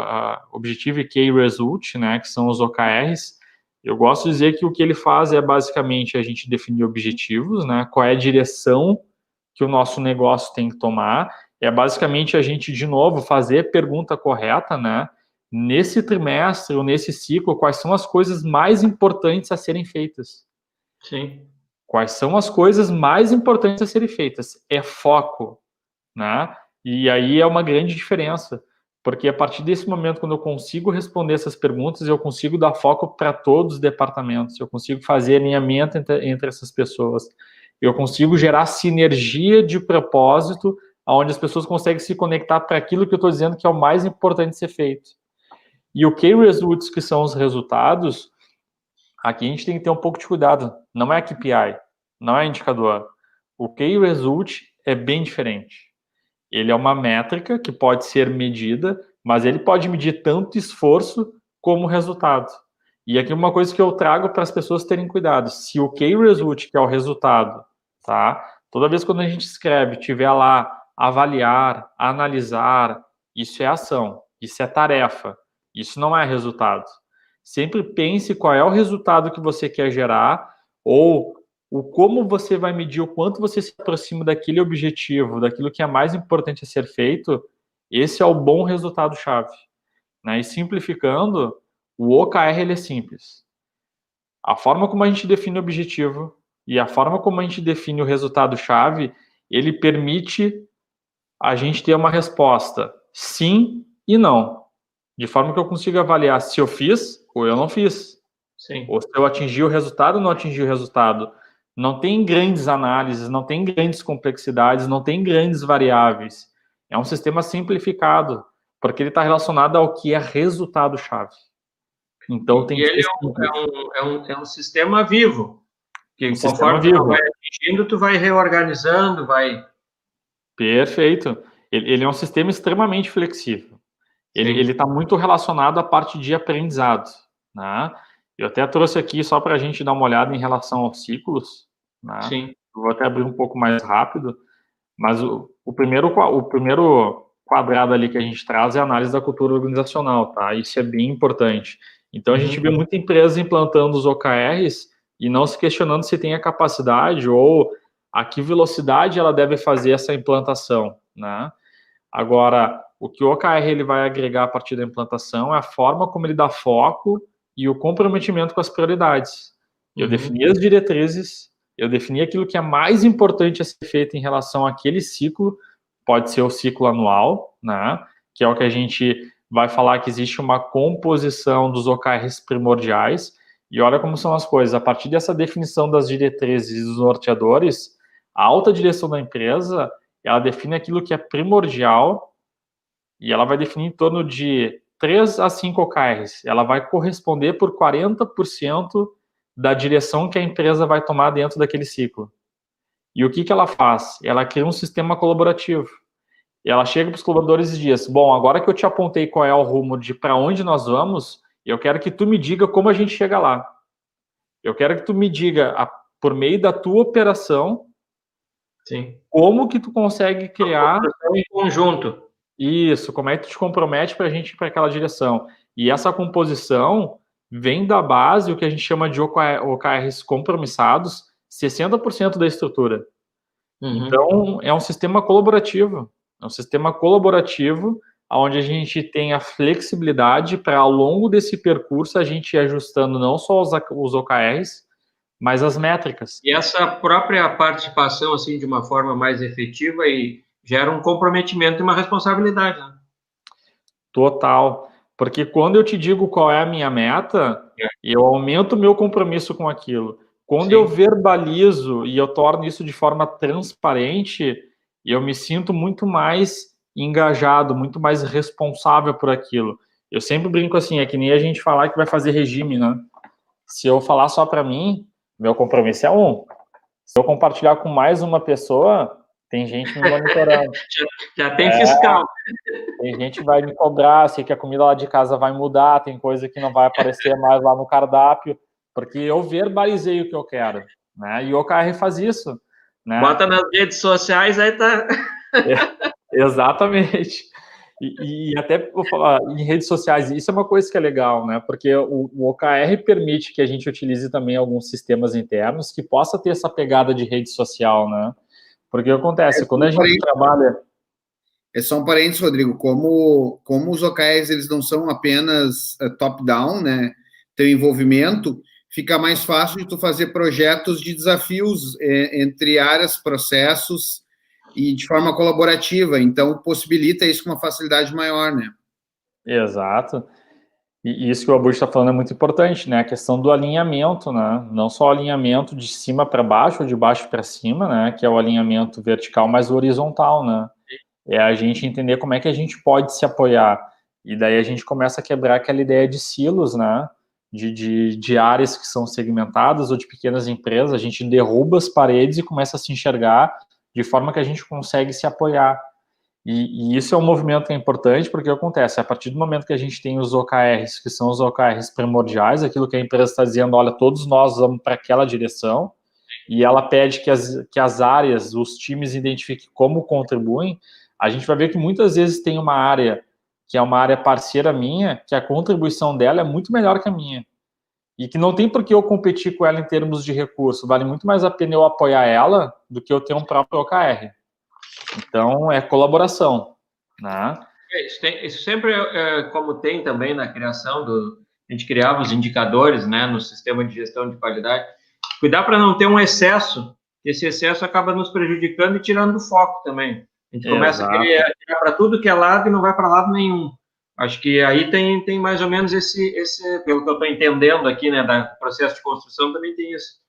Objective Key Result, né, que são os OKRs, eu gosto de dizer que o que ele faz é basicamente a gente definir objetivos, né, qual é a direção que o nosso negócio tem que tomar, é basicamente a gente, de novo, fazer a pergunta correta, né, nesse trimestre ou nesse ciclo, quais são as coisas mais importantes a serem feitas. Sim. Quais são as coisas mais importantes a serem feitas? É foco, né? E aí é uma grande diferença, porque a partir desse momento, quando eu consigo responder essas perguntas, eu consigo dar foco para todos os departamentos, eu consigo fazer alinhamento entre essas pessoas, eu consigo gerar sinergia de propósito, onde as pessoas conseguem se conectar para aquilo que eu estou dizendo que é o mais importante ser feito. E o Key Results, que são os resultados, aqui a gente tem que ter um pouco de cuidado. Não é KPI, não é indicador. O Key Result é bem diferente. Ele é uma métrica que pode ser medida, mas ele pode medir tanto esforço como resultado. E aqui uma coisa que eu trago para as pessoas terem cuidado. Se o Key Result, que é o resultado, tá? Toda vez quando a gente escreve, tiver lá avaliar, analisar, isso é ação, isso é tarefa, isso não é resultado. Sempre pense qual é o resultado que você quer gerar ou o como você vai medir o quanto você se aproxima daquele objetivo, daquilo que é mais importante a ser feito. Esse é o bom resultado-chave, né? E simplificando, o OKR ele é simples. A forma como a gente define o objetivo e a forma como a gente define o resultado-chave, ele permite a gente ter uma resposta sim e não, de forma que eu consiga avaliar se eu fiz ou eu não fiz. Sim. Ou se eu atingi o resultado ou não atingi o resultado. Não tem grandes análises, não tem grandes complexidades, não tem grandes variáveis. É um sistema simplificado, porque ele está relacionado ao que é resultado-chave. Então tem que ele ser simples. é um sistema vivo, que Um sistema conforme tu vivo. vai atingindo, tu vai reorganizando, vai... Perfeito. Ele é um sistema extremamente flexível. Ele está muito relacionado à parte de aprendizado, né? Eu até trouxe aqui só para a gente dar uma olhada em relação aos ciclos, né? Sim. Eu vou até abrir um pouco mais rápido, mas o primeiro quadrado ali que a gente traz é a análise da cultura organizacional, tá? Isso é bem importante. Então a gente vê muita empresa implantando os OKRs e não se questionando se tem a capacidade ou a que velocidade ela deve fazer essa implantação, né? Agora, o que o OKR ele vai agregar a partir da implantação é a forma como ele dá foco e o comprometimento com as prioridades. Eu defini as diretrizes, eu defini aquilo que é mais importante a ser feito em relação àquele ciclo, pode ser o ciclo anual, né? Que é o que a gente vai falar que existe uma composição dos OKRs primordiais, e olha como são as coisas. A partir dessa definição das diretrizes e dos norteadores, a alta direção da empresa ela define aquilo que é primordial e ela vai definir em torno de 3 a 5 OKRs. Ela vai corresponder por 40% da direção que a empresa vai tomar dentro daquele ciclo. E o que ela faz? Ela cria um sistema colaborativo. Ela chega para os colaboradores e diz: bom, agora que eu te apontei qual é o rumo de para onde nós vamos, eu quero que tu me diga como a gente chega lá. Eu quero que tu me diga, por meio da tua operação, Sim. como que tu consegue criar em conjunto. Isso, como é que tu te compromete para a gente ir para aquela direção. E essa composição vem da base, o que a gente chama de OKRs compromissados, 60% da estrutura. Então, é um sistema colaborativo. É um sistema colaborativo onde a gente tem a flexibilidade para, ao longo desse percurso, a gente ir ajustando não só os OKRs, mas as métricas. E essa própria participação, assim, de uma forma mais efetiva e gera um comprometimento e uma responsabilidade, né? Total. Porque quando eu te digo qual é a minha meta, eu aumento o meu compromisso com aquilo. Quando eu verbalizo e eu torno isso de forma transparente, eu me sinto muito mais engajado, muito mais responsável por aquilo. Eu sempre brinco assim, é que nem a gente falar que vai fazer regime, né? Se eu falar só para mim, meu compromisso é 1. Se eu compartilhar com mais uma pessoa, tem gente me monitorando. Já tem fiscal. Tem gente que vai me cobrar, sei que a comida lá de casa vai mudar, tem coisa que não vai aparecer mais lá no cardápio, porque eu verbalizei o que eu quero, né? E o OKR faz isso. né? Bota nas redes sociais, aí tá... Exatamente. E até vou falar, em redes sociais, isso é uma coisa que é legal, né? Porque o OKR permite que a gente utilize também alguns sistemas internos que possa ter essa pegada de rede social, né? Porque acontece, quando a gente trabalha... É só um parênteses, Rodrigo, como os OKRs eles não são apenas top-down, né? Teu envolvimento, fica mais fácil de tu fazer projetos de desafios entre áreas, processos e de forma colaborativa. Então, possibilita isso com uma facilidade maior, né? Exato. E isso que o Abud está falando é muito importante, né? A questão do alinhamento, né? Não só o alinhamento de cima para baixo ou de baixo para cima, né? Que é o alinhamento vertical, mas o horizontal, né? É a gente entender como é que a gente pode se apoiar. E daí a gente começa a quebrar aquela ideia de silos, né? De áreas que são segmentadas ou de pequenas empresas. A gente derruba as paredes e começa a se enxergar de forma que a gente consegue se apoiar. E isso é um movimento que é importante, porque acontece, a partir do momento que a gente tem os OKRs, que são os OKRs primordiais, aquilo que a empresa está dizendo, olha, todos nós vamos para aquela direção, e ela pede que as áreas, os times identifiquem como contribuem, a gente vai ver que muitas vezes tem uma área, que é uma área parceira minha, que a contribuição dela é muito melhor que a minha. E que não tem por que eu competir com ela em termos de recurso, vale muito mais a pena eu apoiar ela do que eu ter um próprio OKR. Então, é colaboração, né? Isso sempre, como tem também na criação a gente criava os indicadores, né, no sistema de gestão de qualidade, cuidar para não ter um excesso, esse excesso acaba nos prejudicando e tirando do foco também. A gente começa a querer tirar para tudo que é lado e não vai para lado nenhum. Acho que aí tem mais ou menos esse, pelo que eu estou entendendo aqui, né, do processo de construção, também tem isso.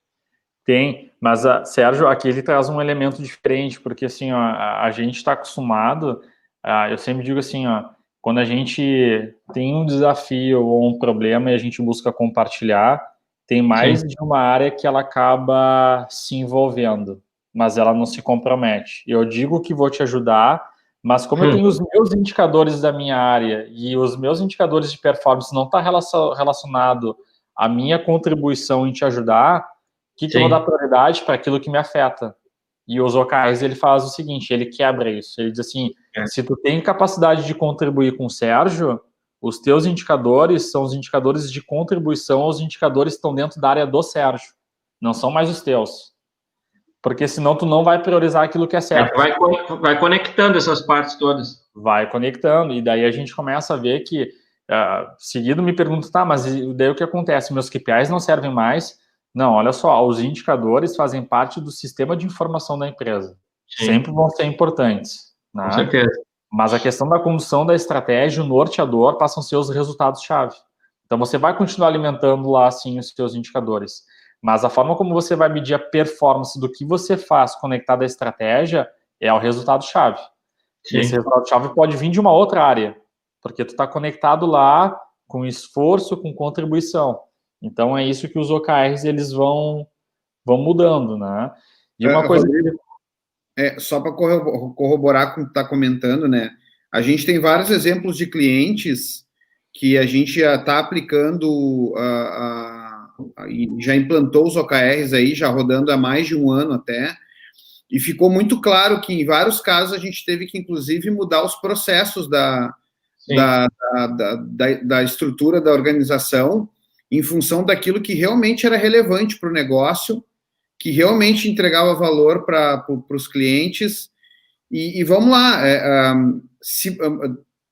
Tem, mas, Sérgio, aqui ele traz um elemento diferente, porque, assim, ó, a gente está acostumado, eu sempre digo assim, ó, quando a gente tem um desafio ou um problema e a gente busca compartilhar, tem mais de uma área que ela acaba se envolvendo, mas ela não se compromete. Eu digo que vou te ajudar, mas como eu tenho os meus indicadores da minha área e os meus indicadores de performance não está relacionado à minha contribuição em te ajudar, que eu vou dar prioridade para aquilo que me afeta. E os OKRs, ele faz o seguinte, ele quebra isso. Ele diz assim, se tu tem capacidade de contribuir com o Sérgio, os teus indicadores são os indicadores de contribuição, os indicadores que estão dentro da área do Sérgio. Não são mais os teus. Porque senão tu não vai priorizar aquilo que é certo. Vai conectando essas partes todas. Vai conectando. E daí a gente começa a ver que, seguido me pergunta, tá, mas daí o que acontece? Meus KPIs não servem mais. Não, olha só, os indicadores fazem parte do sistema de informação da empresa. Sempre vão ser importantes. Né? Com certeza. Mas a questão da condução da estratégia, o norteador, passam a ser os resultados-chave. Então, você vai continuar alimentando lá, sim, os seus indicadores. Mas a forma como você vai medir a performance do que você faz conectado à estratégia é o resultado-chave. E esse resultado-chave pode vir de uma outra área, porque tu está conectado lá com esforço, com contribuição. Então, é isso que os OKRs, eles vão mudando, né? E uma coisa... Só para corroborar com o que tu está comentando, né? A gente tem vários exemplos de clientes que a gente já está aplicando, já implantou os OKRs aí, já rodando há mais de um ano até, e ficou muito claro que em vários casos a gente teve que, inclusive, mudar os processos da estrutura da organização, em função daquilo que realmente era relevante para o negócio, que realmente entregava valor para os clientes. E vamos lá,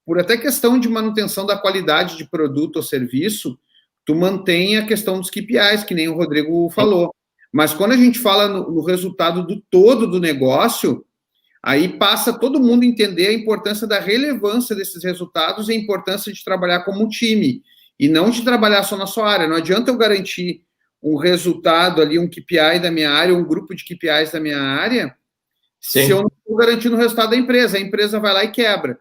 por até questão de manutenção da qualidade de produto ou serviço, tu mantém a questão dos KPIs, que nem o Rodrigo falou. Mas quando a gente fala no resultado do todo do negócio, aí passa todo mundo a entender a importância da relevância desses resultados e a importância de trabalhar como um time, e não de trabalhar só na sua área. Não adianta eu garantir um resultado ali, um KPI da minha área, um grupo de KPIs da minha área, se eu não estou garantindo o resultado da empresa. A empresa vai lá e quebra.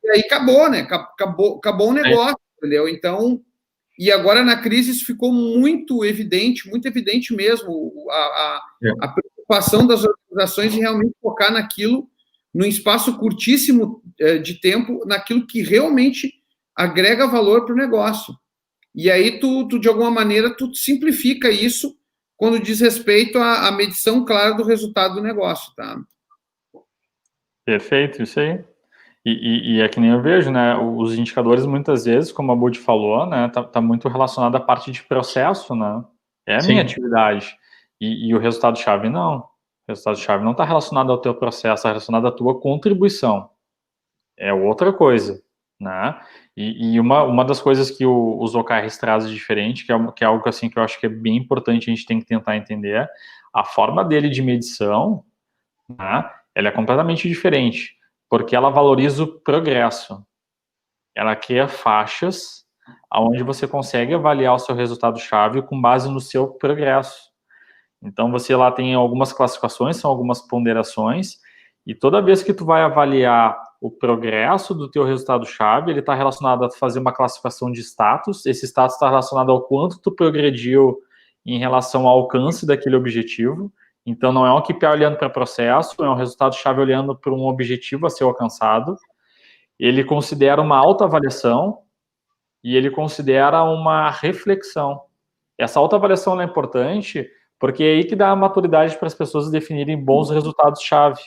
E aí acabou, né? Acabou o negócio, entendeu? Então, e agora na crise isso ficou muito evidente mesmo, a preocupação das organizações em realmente focar naquilo, num espaço curtíssimo de tempo, naquilo que realmente agrega valor para o negócio. E aí tu, de alguma maneira, tu simplifica isso quando diz respeito à medição clara do resultado do negócio, tá? Perfeito, isso aí. E é que nem eu vejo, né? Os indicadores, muitas vezes, como a Bud falou, né? Tá muito relacionado à parte de processo, né? É a minha atividade. E o resultado-chave não. O resultado-chave não está relacionado ao teu processo, está relacionado à tua contribuição. É outra coisa, né? E uma das coisas que os OKRs trazem de diferente, que é algo assim que eu acho que é bem importante, a gente tem que tentar entender, a forma dele de medição, né? Ela é completamente diferente, porque ela valoriza o progresso. Ela cria faixas onde você consegue avaliar o seu resultado-chave com base no seu progresso. Então, você lá tem algumas classificações, são algumas ponderações, e toda vez que tu vai avaliar o progresso do teu resultado-chave, ele está relacionado a fazer uma classificação de status. Esse status está relacionado ao quanto tu progrediu em relação ao alcance daquele objetivo. Então, não é um KPI olhando para processo, é um resultado-chave olhando para um objetivo a ser alcançado. Ele considera uma autoavaliação e ele considera uma reflexão. Essa autoavaliação é importante porque é aí que dá a maturidade para as pessoas definirem bons resultados-chave.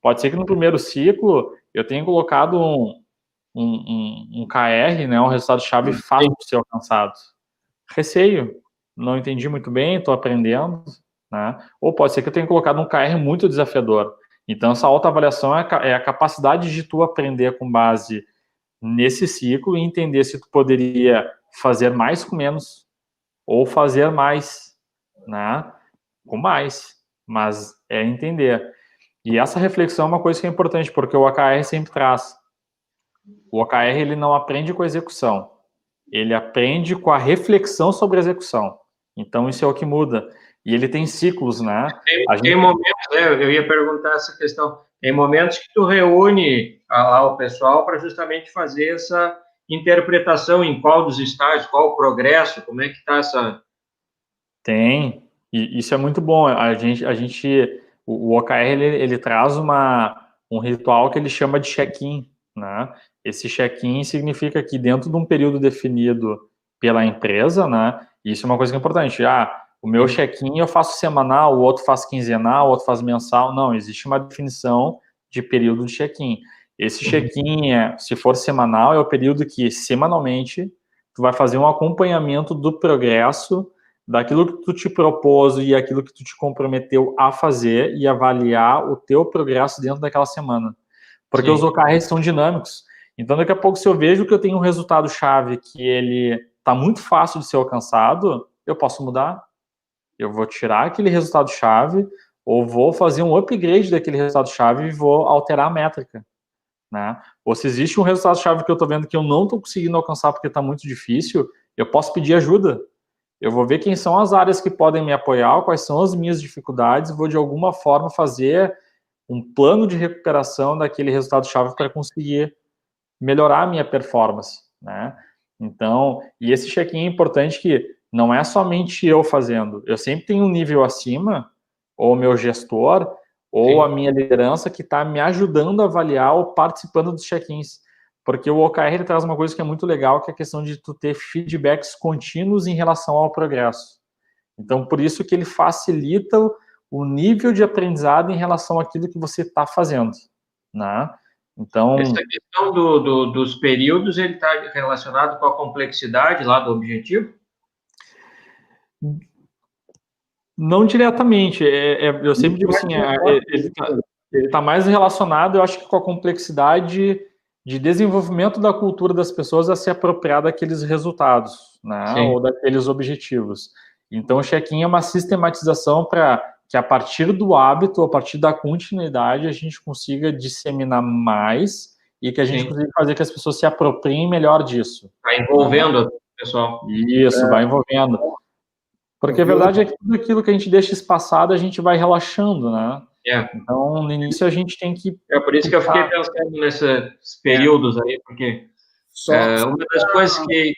Pode ser que no primeiro ciclo eu tenha colocado um KR, né, um resultado-chave fácil de ser alcançado. Receio, não entendi muito bem, estou aprendendo, né? Ou pode ser que eu tenha colocado um KR muito desafiador. Então, essa autoavaliação é a capacidade de tu aprender com base nesse ciclo e entender se tu poderia fazer mais com menos ou fazer mais, né, com mais, mas é entender. E essa reflexão é uma coisa que é importante, porque o OKR sempre traz. O OKR, ele não aprende com a execução, ele aprende com a reflexão sobre a execução. Então, isso é o que muda. E ele tem ciclos, né? Tem momentos, né, eu ia perguntar essa questão, tem momentos que tu reúne lá o pessoal para justamente fazer essa interpretação em qual dos estágios, qual o progresso, como é que está essa... Tem, e isso é muito bom. O OKR, ele traz um ritual que ele chama de check-in, né? Esse check-in significa que dentro de um período definido pela empresa, né? Isso é uma coisa que é importante. O meu check-in eu faço semanal, o outro faz quinzenal, o outro faz mensal. Não, existe uma definição de período de check-in. Esse check-in, se for semanal, é o período que, semanalmente, tu vai fazer um acompanhamento do progresso daquilo que tu te propôs e aquilo que tu te comprometeu a fazer e avaliar o teu progresso dentro daquela semana. Porque os OKRs são dinâmicos. Então, daqui a pouco, se eu vejo que eu tenho um resultado-chave que ele está muito fácil de ser alcançado, eu posso mudar. Eu vou tirar aquele resultado-chave ou vou fazer um upgrade daquele resultado-chave e vou alterar a métrica, né? Ou se existe um resultado-chave que eu estou vendo que eu não estou conseguindo alcançar porque está muito difícil, eu posso pedir ajuda. Eu vou ver quem são as áreas que podem me apoiar, quais são as minhas dificuldades, vou de alguma forma fazer um plano de recuperação daquele resultado-chave para conseguir melhorar a minha performance, né? Então, e esse check-in é importante que não é somente eu fazendo, eu sempre tenho um nível acima, ou o meu gestor, ou a minha liderança que está me ajudando a avaliar ou participando dos check-ins. Porque o OKR ele traz uma coisa que é muito legal, que é a questão de tu ter feedbacks contínuos em relação ao progresso. Então, por isso que ele facilita o nível de aprendizado em relação àquilo que você está fazendo, né? Então... Essa questão dos períodos, ele está relacionado com a complexidade lá do objetivo? Não diretamente. Eu sempre digo assim, ele está mais relacionado, eu acho que com a complexidade de desenvolvimento da cultura das pessoas a se apropriar daqueles resultados, né, ou daqueles objetivos. Então, o check-in é uma sistematização para que, a partir do hábito, a partir da continuidade, a gente consiga disseminar mais e que a gente consiga fazer que as pessoas se apropriem melhor disso. Está envolvendo o pessoal. Isso, vai envolvendo. Porque a verdade é que tudo aquilo que a gente deixa espaçado, a gente vai relaxando, né? Então, no início, a gente tem que... É por isso que eu fiquei pensando nesses períodos aí, porque uma das coisas que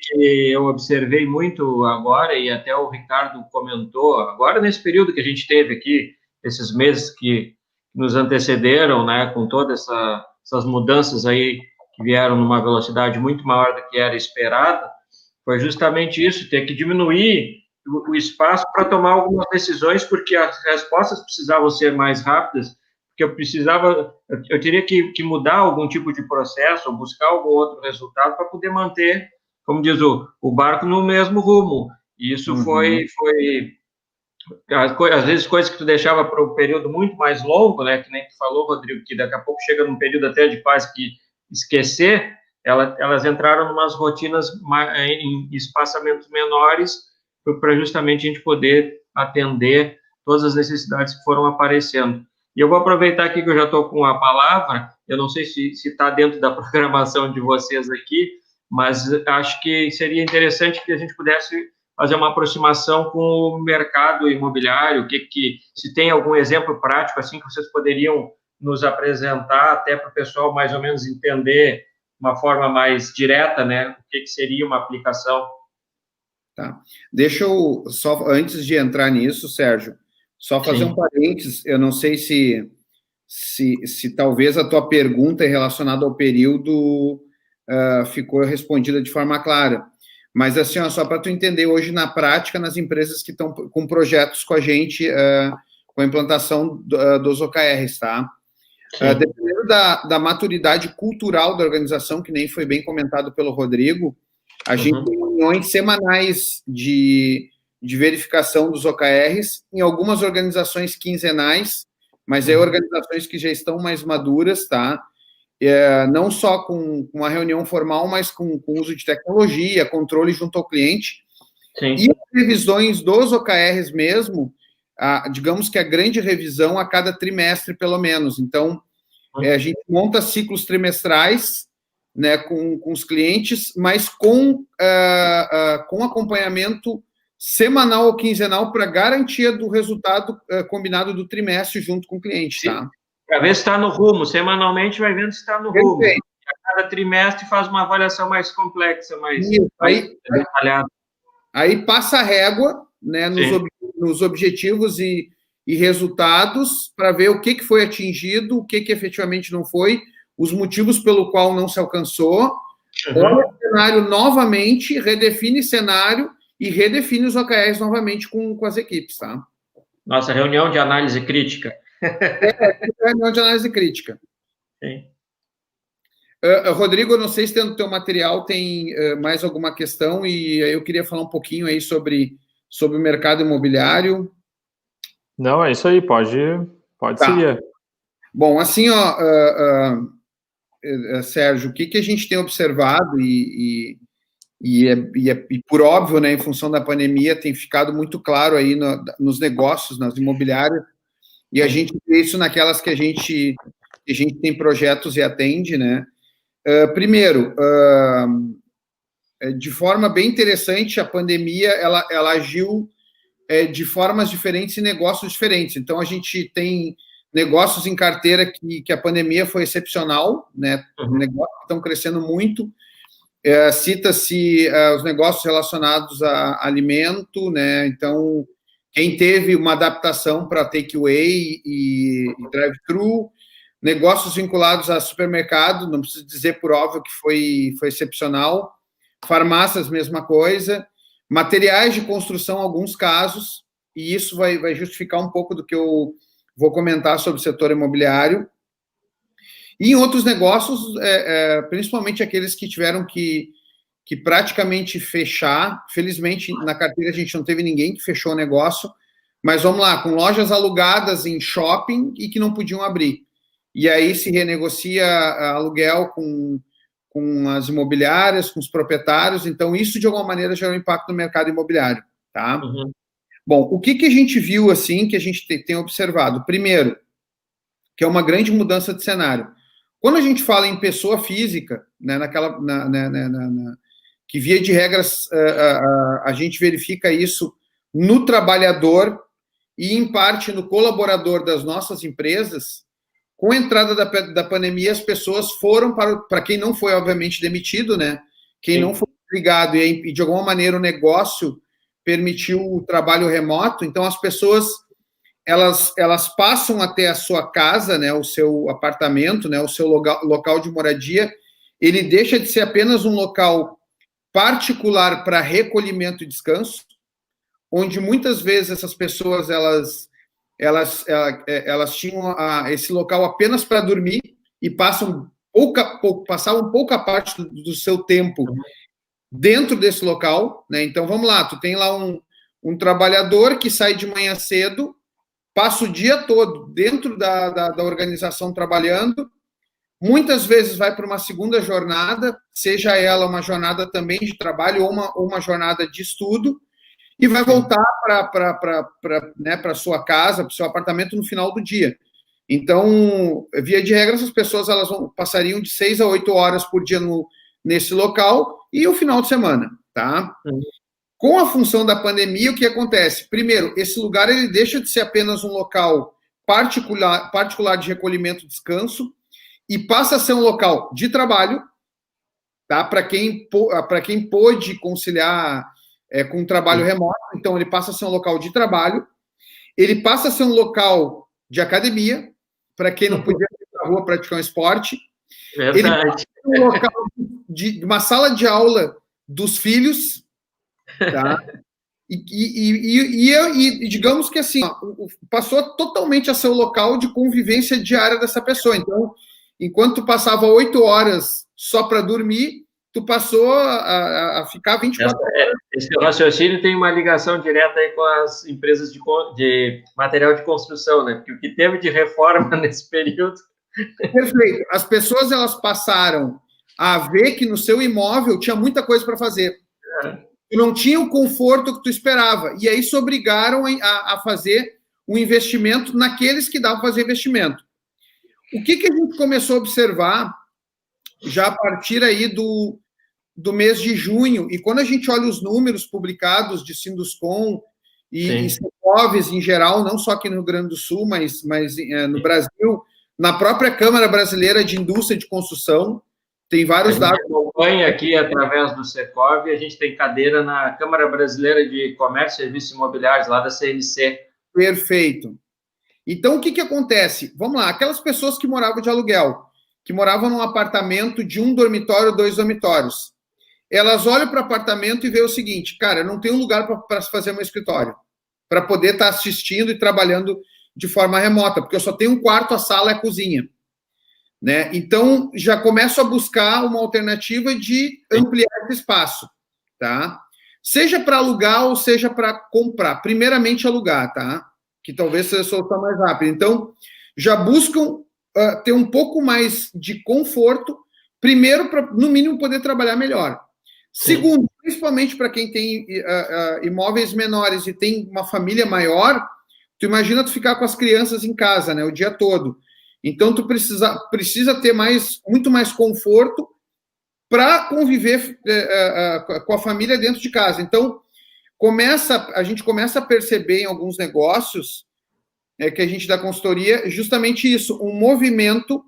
eu observei muito agora, e até o Ricardo comentou, agora nesse período que a gente teve aqui, esses meses que nos antecederam, né, com todas essas mudanças aí que vieram numa velocidade muito maior do que era esperada, foi justamente isso, ter que diminuir o espaço para tomar algumas decisões, porque as respostas precisavam ser mais rápidas, porque eu teria que mudar algum tipo de processo, ou buscar algum outro resultado para poder manter, como diz o barco no mesmo rumo. E isso foi às vezes coisas que tu deixava para um período muito mais longo, né, que nem tu falou, Rodrigo, que daqui a pouco chega num período até de quase que esquecer, elas entraram em umas rotinas em espaçamentos menores, para justamente a gente poder atender todas as necessidades que foram aparecendo. E eu vou aproveitar aqui que eu já estou com a palavra, eu não sei se está dentro da programação de vocês aqui, mas acho que seria interessante que a gente pudesse fazer uma aproximação com o mercado imobiliário, se tem algum exemplo prático assim que vocês poderiam nos apresentar, até para o pessoal mais ou menos entender uma forma mais direta, né, o que seria uma aplicação. Tá. Deixa eu só, antes de entrar nisso, Sérgio, só fazer um parênteses. Eu não sei se talvez a tua pergunta relacionada ao período ficou respondida de forma clara. Mas, assim, ó, só para tu entender, hoje, na prática, nas empresas que estão com projetos com a gente, com a implantação dos OKRs, tá? Dependendo da maturidade cultural da organização, que nem foi bem comentado pelo Rodrigo, a gente tem reuniões semanais de verificação dos OKRs, em algumas organizações quinzenais, mas é organizações que já estão mais maduras, tá? Não só com uma reunião formal, mas com uso de tecnologia, controle junto ao cliente. Sim. E as revisões dos OKRs mesmo, digamos que a grande revisão a cada trimestre, pelo menos. Então, a gente monta ciclos trimestrais, né, com os clientes, mas com acompanhamento semanal ou quinzenal para garantia do resultado combinado do trimestre junto com o cliente, tá? Para ver se está no rumo. Semanalmente vai vendo se está no rumo. E a cada trimestre faz uma avaliação mais complexa, mais detalhada. Aí passa a régua, né, nos objetivos e resultados, para ver o que foi atingido, o que efetivamente não foi, os motivos pelo qual não se alcançou. Olha o cenário novamente, redefine cenário e redefine os OKRs novamente com as equipes, tá? Nossa, reunião de análise crítica. Reunião de análise crítica. Sim. Rodrigo, eu não sei se dentro do teu material tem mais alguma questão, e aí eu queria falar um pouquinho aí sobre o mercado imobiliário. Não, é isso aí, pode seguir. Bom, assim, ó, Sérgio, o que a gente tem observado, e por óbvio, né, em função da pandemia, tem ficado muito claro aí nos negócios, nas imobiliárias, e a gente vê isso naquelas que a gente tem projetos e atende, né? Primeiro, de forma bem interessante, a pandemia, ela agiu de formas diferentes e negócios diferentes. Então, a gente tem negócios em carteira que a pandemia foi excepcional, né? Negócios que estão crescendo muito. Cita-se os negócios relacionados a alimento, né? Então, quem teve uma adaptação para takeaway e drive-thru, negócios vinculados a supermercado, não preciso dizer por óbvio que foi excepcional. Farmácias, mesma coisa. Materiais de construção, alguns casos, e isso vai justificar um pouco do que eu vou comentar sobre o setor imobiliário. E em outros negócios, principalmente aqueles que tiveram que praticamente fechar. Felizmente, na carteira a gente não teve ninguém que fechou o negócio, mas vamos lá, com lojas alugadas em shopping e que não podiam abrir. E aí se renegocia aluguel com as imobiliárias, com os proprietários. Então, isso, de alguma maneira, gera um impacto no mercado imobiliário, tá? Bom, o que a gente viu, assim, que a gente tem observado? Primeiro, que é uma grande mudança de cenário. Quando a gente fala em pessoa física, né, que via de regras a gente verifica isso no trabalhador e, em parte, no colaborador das nossas empresas. Com a entrada da pandemia, as pessoas foram para quem não foi, obviamente, demitido, né? Quem não foi ligado e, de alguma maneira, o negócio permitiu o trabalho remoto. Então, as pessoas elas passam até a sua casa, né, o seu apartamento, né, o seu local de moradia. Ele deixa de ser apenas um local particular para recolhimento e descanso, onde muitas vezes essas pessoas elas tinham esse local apenas para dormir e passavam pouca parte do seu tempo dentro desse local, né? Então, vamos lá, tu tem lá um trabalhador que sai de manhã cedo, passa o dia todo dentro da organização trabalhando, muitas vezes vai para uma segunda jornada, seja ela uma jornada também de trabalho ou uma jornada de estudo, e vai voltar para sua casa, para o seu apartamento no final do dia. Então, via de regra, essas pessoas passariam de 6 a 8 horas por dia nesse local e o final de semana, tá? Com a função da pandemia, o que acontece? Primeiro, esse lugar ele deixa de ser apenas um local particular de recolhimento e descanso e passa a ser um local de trabalho, tá? Para quem pôde conciliar com um trabalho remoto, então ele passa a ser um local de trabalho, ele passa a ser um local de academia, para quem não podia ir para a rua praticar um esporte. Verdade. Ele passa a ser um local de uma sala de aula dos filhos, tá? E digamos que assim, passou totalmente a ser o local de convivência diária dessa pessoa. Então, enquanto tu passava 8 horas só para dormir, tu passou a ficar 24 horas. Esse raciocínio tem uma ligação direta aí com as empresas de material de construção, né? Porque o que teve de reforma nesse período... Perfeito. As pessoas, elas passaram a ver que no seu imóvel tinha muita coisa para fazer. Tu não tinha o conforto que tu esperava. E aí se obrigaram a fazer um investimento naqueles que davam para fazer investimento. O que a gente começou a observar já a partir aí do mês de junho, e quando a gente olha os números publicados de Sinduscon e Secovs em geral, não só aqui no Rio Grande do Sul, mas no Brasil, na própria Câmara Brasileira de Indústria de Construção, tem vários dados. A gente acompanha aqui através do Secov, a gente tem cadeira na Câmara Brasileira de Comércio e Serviços Imobiliários, lá da CNC. Perfeito. Então, o que acontece? Vamos lá, aquelas pessoas que moravam de aluguel, que moravam num apartamento de 1 dormitório, 2 dormitórios, elas olham para o apartamento e veem o seguinte, cara, eu não tenho lugar para fazer meu escritório, para poder estar assistindo e trabalhando de forma remota, porque eu só tenho um quarto, a sala e a cozinha. Né? Então, já começo a buscar uma alternativa de ampliar esse espaço, tá? Seja para alugar ou seja para comprar. Primeiramente, alugar, tá? Que talvez seja a solução mais rápida. Então, já buscam ter um pouco mais de conforto, primeiro, para, no mínimo, poder trabalhar melhor. Segundo, principalmente para quem tem imóveis menores e tem uma família maior, tu imagina tu ficar com as crianças em casa, né, o dia todo. Então, tu precisa ter muito mais conforto para conviver com a família dentro de casa. Então, a gente começa a perceber em alguns negócios que a gente dá consultoria, justamente isso, um movimento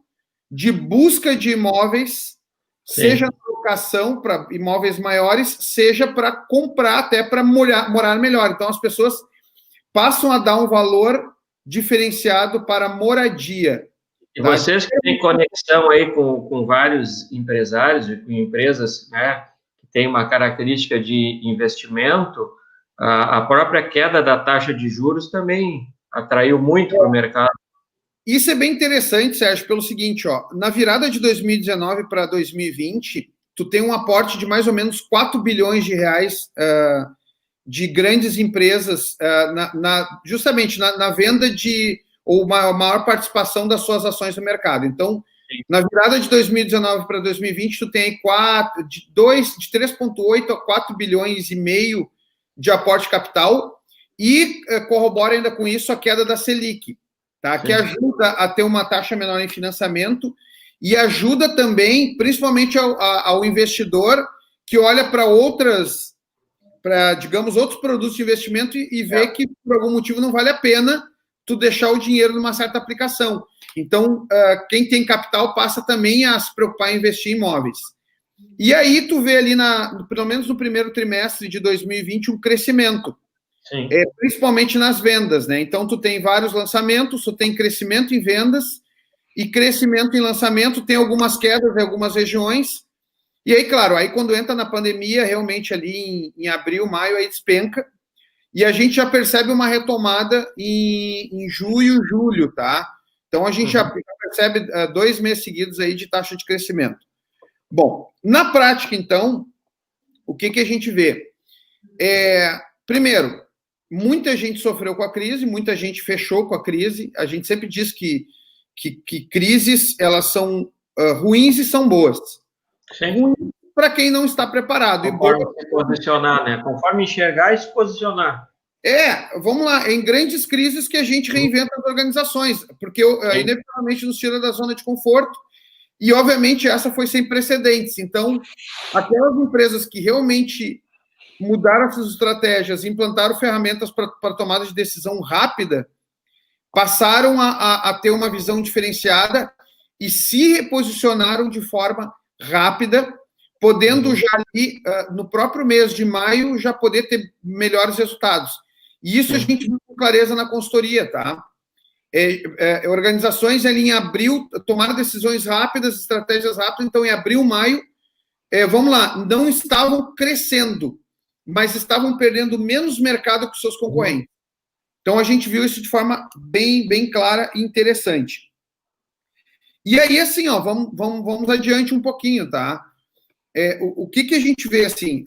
de busca de imóveis, seja na locação para imóveis maiores, seja para comprar até para morar melhor. Então, as pessoas passam a dar um valor diferenciado para moradia. E vocês que têm conexão aí com vários empresários e com empresas, né, que têm uma característica de investimento, a própria queda da taxa de juros também atraiu muito para o mercado. Isso é bem interessante, Sérgio, pelo seguinte, ó, na virada de 2019 para 2020, tu tem um aporte de mais ou menos 4 bilhões de reais de grandes empresas justamente na venda ou maior participação das suas ações no mercado. Então, na virada de 2019 para 2020, tu tem de 3,8 a 4 bilhões e meio de aporte capital e corrobora ainda com isso a queda da Selic, tá? Que ajuda a ter uma taxa menor em financiamento e ajuda também, principalmente ao investidor que olha para digamos, outros produtos de investimento e vê que, por algum motivo, não vale a pena tu deixar o dinheiro numa certa aplicação. Então, quem tem capital passa também a se preocupar em investir em imóveis. E aí tu vê ali, pelo menos no primeiro trimestre de 2020, um crescimento, principalmente nas vendas, né? Então, tu tem vários lançamentos, tu tem crescimento em vendas e crescimento em lançamento, tem algumas quedas em algumas regiões. E aí, claro, aí quando entra na pandemia, realmente ali em abril, maio, aí despenca. e a gente já percebe uma retomada em junho, julho, tá? Então, a gente já percebe 2 meses seguidos aí de taxa de crescimento. Bom, na prática, então, o que a gente vê? Primeiro, muita gente sofreu com a crise, muita gente fechou com a crise. A gente sempre diz que crises, elas são ruins e são boas. Ruins para quem não está preparado. Conforme se posicionar, né? Conforme enxergar e se posicionar. Vamos lá, em grandes crises que a gente reinventa as organizações, porque inevitavelmente nos tira da zona de conforto, e obviamente essa foi sem precedentes. Então, aquelas empresas que realmente mudaram essas estratégias, implantaram ferramentas para tomada de decisão rápida, passaram a ter uma visão diferenciada e se reposicionaram de forma rápida, podendo já ali, no próprio mês de maio, já poder ter melhores resultados. E isso a gente viu com clareza na consultoria, tá? Organizações ali em abril tomaram decisões rápidas, estratégias rápidas, então em abril, maio, vamos lá, não estavam crescendo, mas estavam perdendo menos mercado que seus concorrentes. Então, a gente viu isso de forma bem clara e interessante. E aí, assim, ó, vamos adiante um pouquinho, tá? O que a gente vê, assim,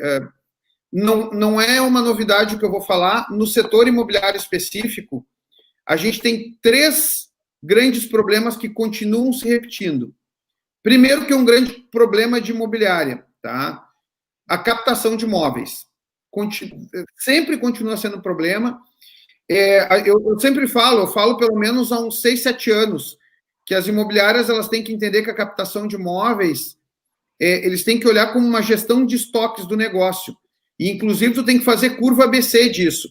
não é uma novidade o que eu vou falar. No setor imobiliário específico, a gente tem 3 grandes problemas que continuam se repetindo. Primeiro, que é um grande problema de imobiliária, tá? A captação de imóveis. Sempre continua sendo um problema. Eu sempre falo pelo menos há uns 6, 7 anos, que as imobiliárias elas têm que entender que a captação de imóveis, eles têm que olhar como uma gestão de estoques do negócio. E, inclusive, tu tem que fazer curva ABC disso.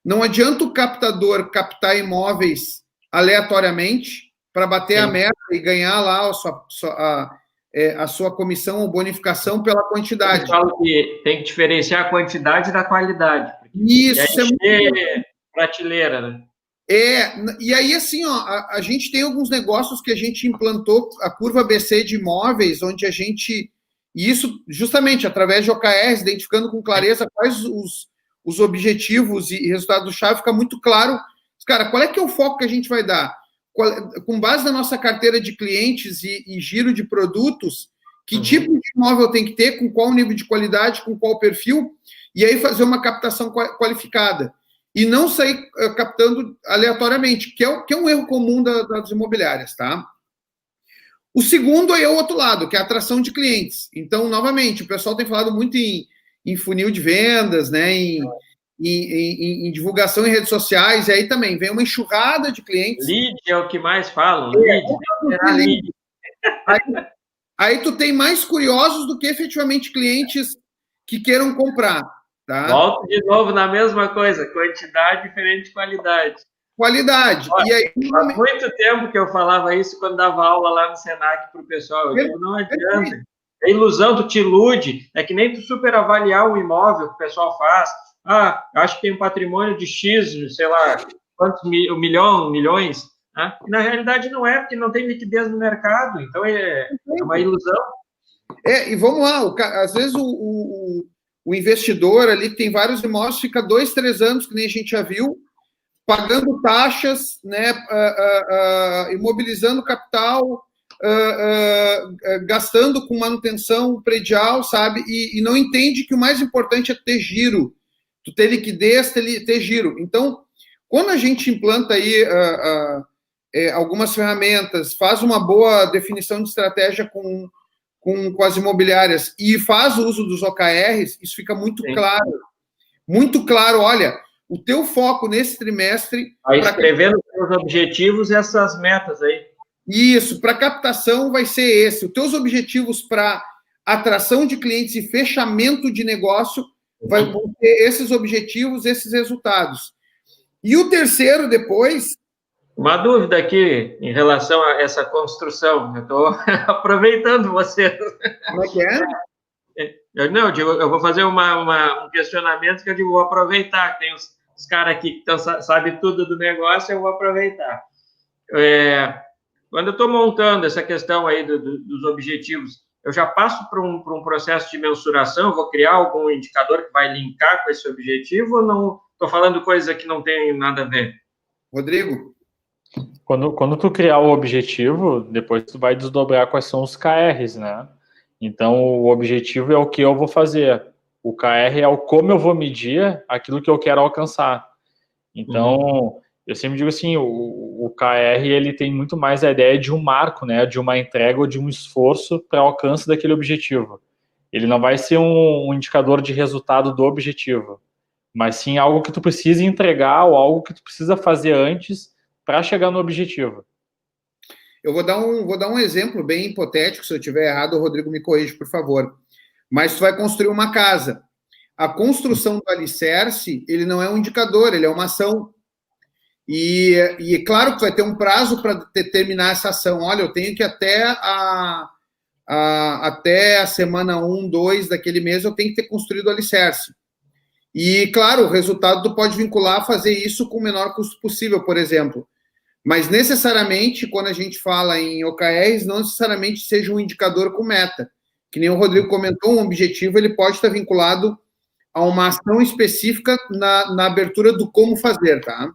Não adianta o captador captar imóveis aleatoriamente para bater a meta e ganhar lá a sua comissão ou bonificação pela quantidade. Eu falo que tem que diferenciar a quantidade da qualidade. Isso, prateleira, né? E aí, assim, ó, a gente tem alguns negócios que a gente implantou a curva ABC de imóveis, onde a gente... E isso, justamente, através de OKRs, identificando com clareza quais os objetivos e resultados-chave, fica muito claro. Cara, qual é que é o foco que a gente vai dar? Com base na nossa carteira de clientes e giro de produtos, que tipo de imóvel tem que ter, com qual nível de qualidade, com qual perfil, e aí fazer uma captação qualificada. E não sair captando aleatoriamente, que é um erro comum das imobiliárias, tá? O segundo é o outro lado, que é a atração de clientes. Então, novamente, o pessoal tem falado muito em funil de vendas, né? Em divulgação em redes sociais, e aí também vem uma enxurrada de clientes. Lead é o que mais falam, lead. Aí tu tem mais curiosos do que efetivamente clientes que queiram comprar. Tá? Volto de novo na mesma coisa, quantidade diferente de qualidade. Qualidade. Olha, e aí, faz muito tempo que eu falava isso quando dava aula lá no Senac para o pessoal. Eu digo, não adianta. A ilusão, tu te ilude. É que nem tu superavaliar um imóvel que o pessoal faz. Acho que tem um patrimônio de X, sei lá, quantos milhões. Né? Na realidade não é, porque não tem liquidez no mercado. Então é uma ilusão. E vamos lá, às vezes o investidor ali que tem vários imóveis fica 2, 3 anos, que nem a gente já viu, pagando taxas, né, imobilizando capital, gastando com manutenção predial, sabe? E não entende que o mais importante é ter giro, tu ter liquidez, ter giro. Então, quando a gente implanta aí algumas ferramentas, faz uma boa definição de estratégia com as imobiliárias e faz o uso dos OKRs, isso fica muito claro. Muito claro, olha, o teu foco nesse trimestre... Vai escrevendo os teus objetivos e essas metas aí. Isso, para captação vai ser esse. Os teus objetivos para atração de clientes e fechamento de negócio vão ter esses objetivos, esses resultados. E o terceiro, depois... Uma dúvida aqui em relação a essa construção. Eu estou aproveitando você. Como é que é? Eu vou fazer um questionamento que eu digo, vou aproveitar. Tem os caras aqui que sabem tudo do negócio, eu vou aproveitar. Quando eu estou montando essa questão aí dos objetivos, eu já passo por um processo de mensuração, vou criar algum indicador que vai linkar com esse objetivo ou estou falando coisa que não tem nada a ver? Rodrigo? Quando tu criar o objetivo, depois tu vai desdobrar quais são os KRs, né? Então, o objetivo é o que eu vou fazer. O KR é o como eu vou medir aquilo que eu quero alcançar. Então, eu sempre digo assim, o KR, ele tem muito mais a ideia de um marco, né? De uma entrega ou de um esforço para alcance daquele objetivo. Ele não vai ser um indicador de resultado do objetivo, mas sim algo que tu precisa entregar ou algo que tu precisa fazer antes para chegar no objetivo. Eu vou dar um exemplo bem hipotético, se eu estiver errado, o Rodrigo me corrige, por favor. Mas tu vai construir uma casa. A construção do alicerce, ele não é um indicador, ele é uma ação. E claro que tu vai ter um prazo para terminar essa ação. Olha, eu tenho que até a semana 1, 2 daquele mês, eu tenho que ter construído o alicerce. E, claro, o resultado tu pode vincular a fazer isso com o menor custo possível, por exemplo. Mas, necessariamente, quando a gente fala em OKRs, não necessariamente seja um indicador com meta. Que nem o Rodrigo comentou, um objetivo ele pode estar vinculado a uma ação específica na abertura do como fazer, tá?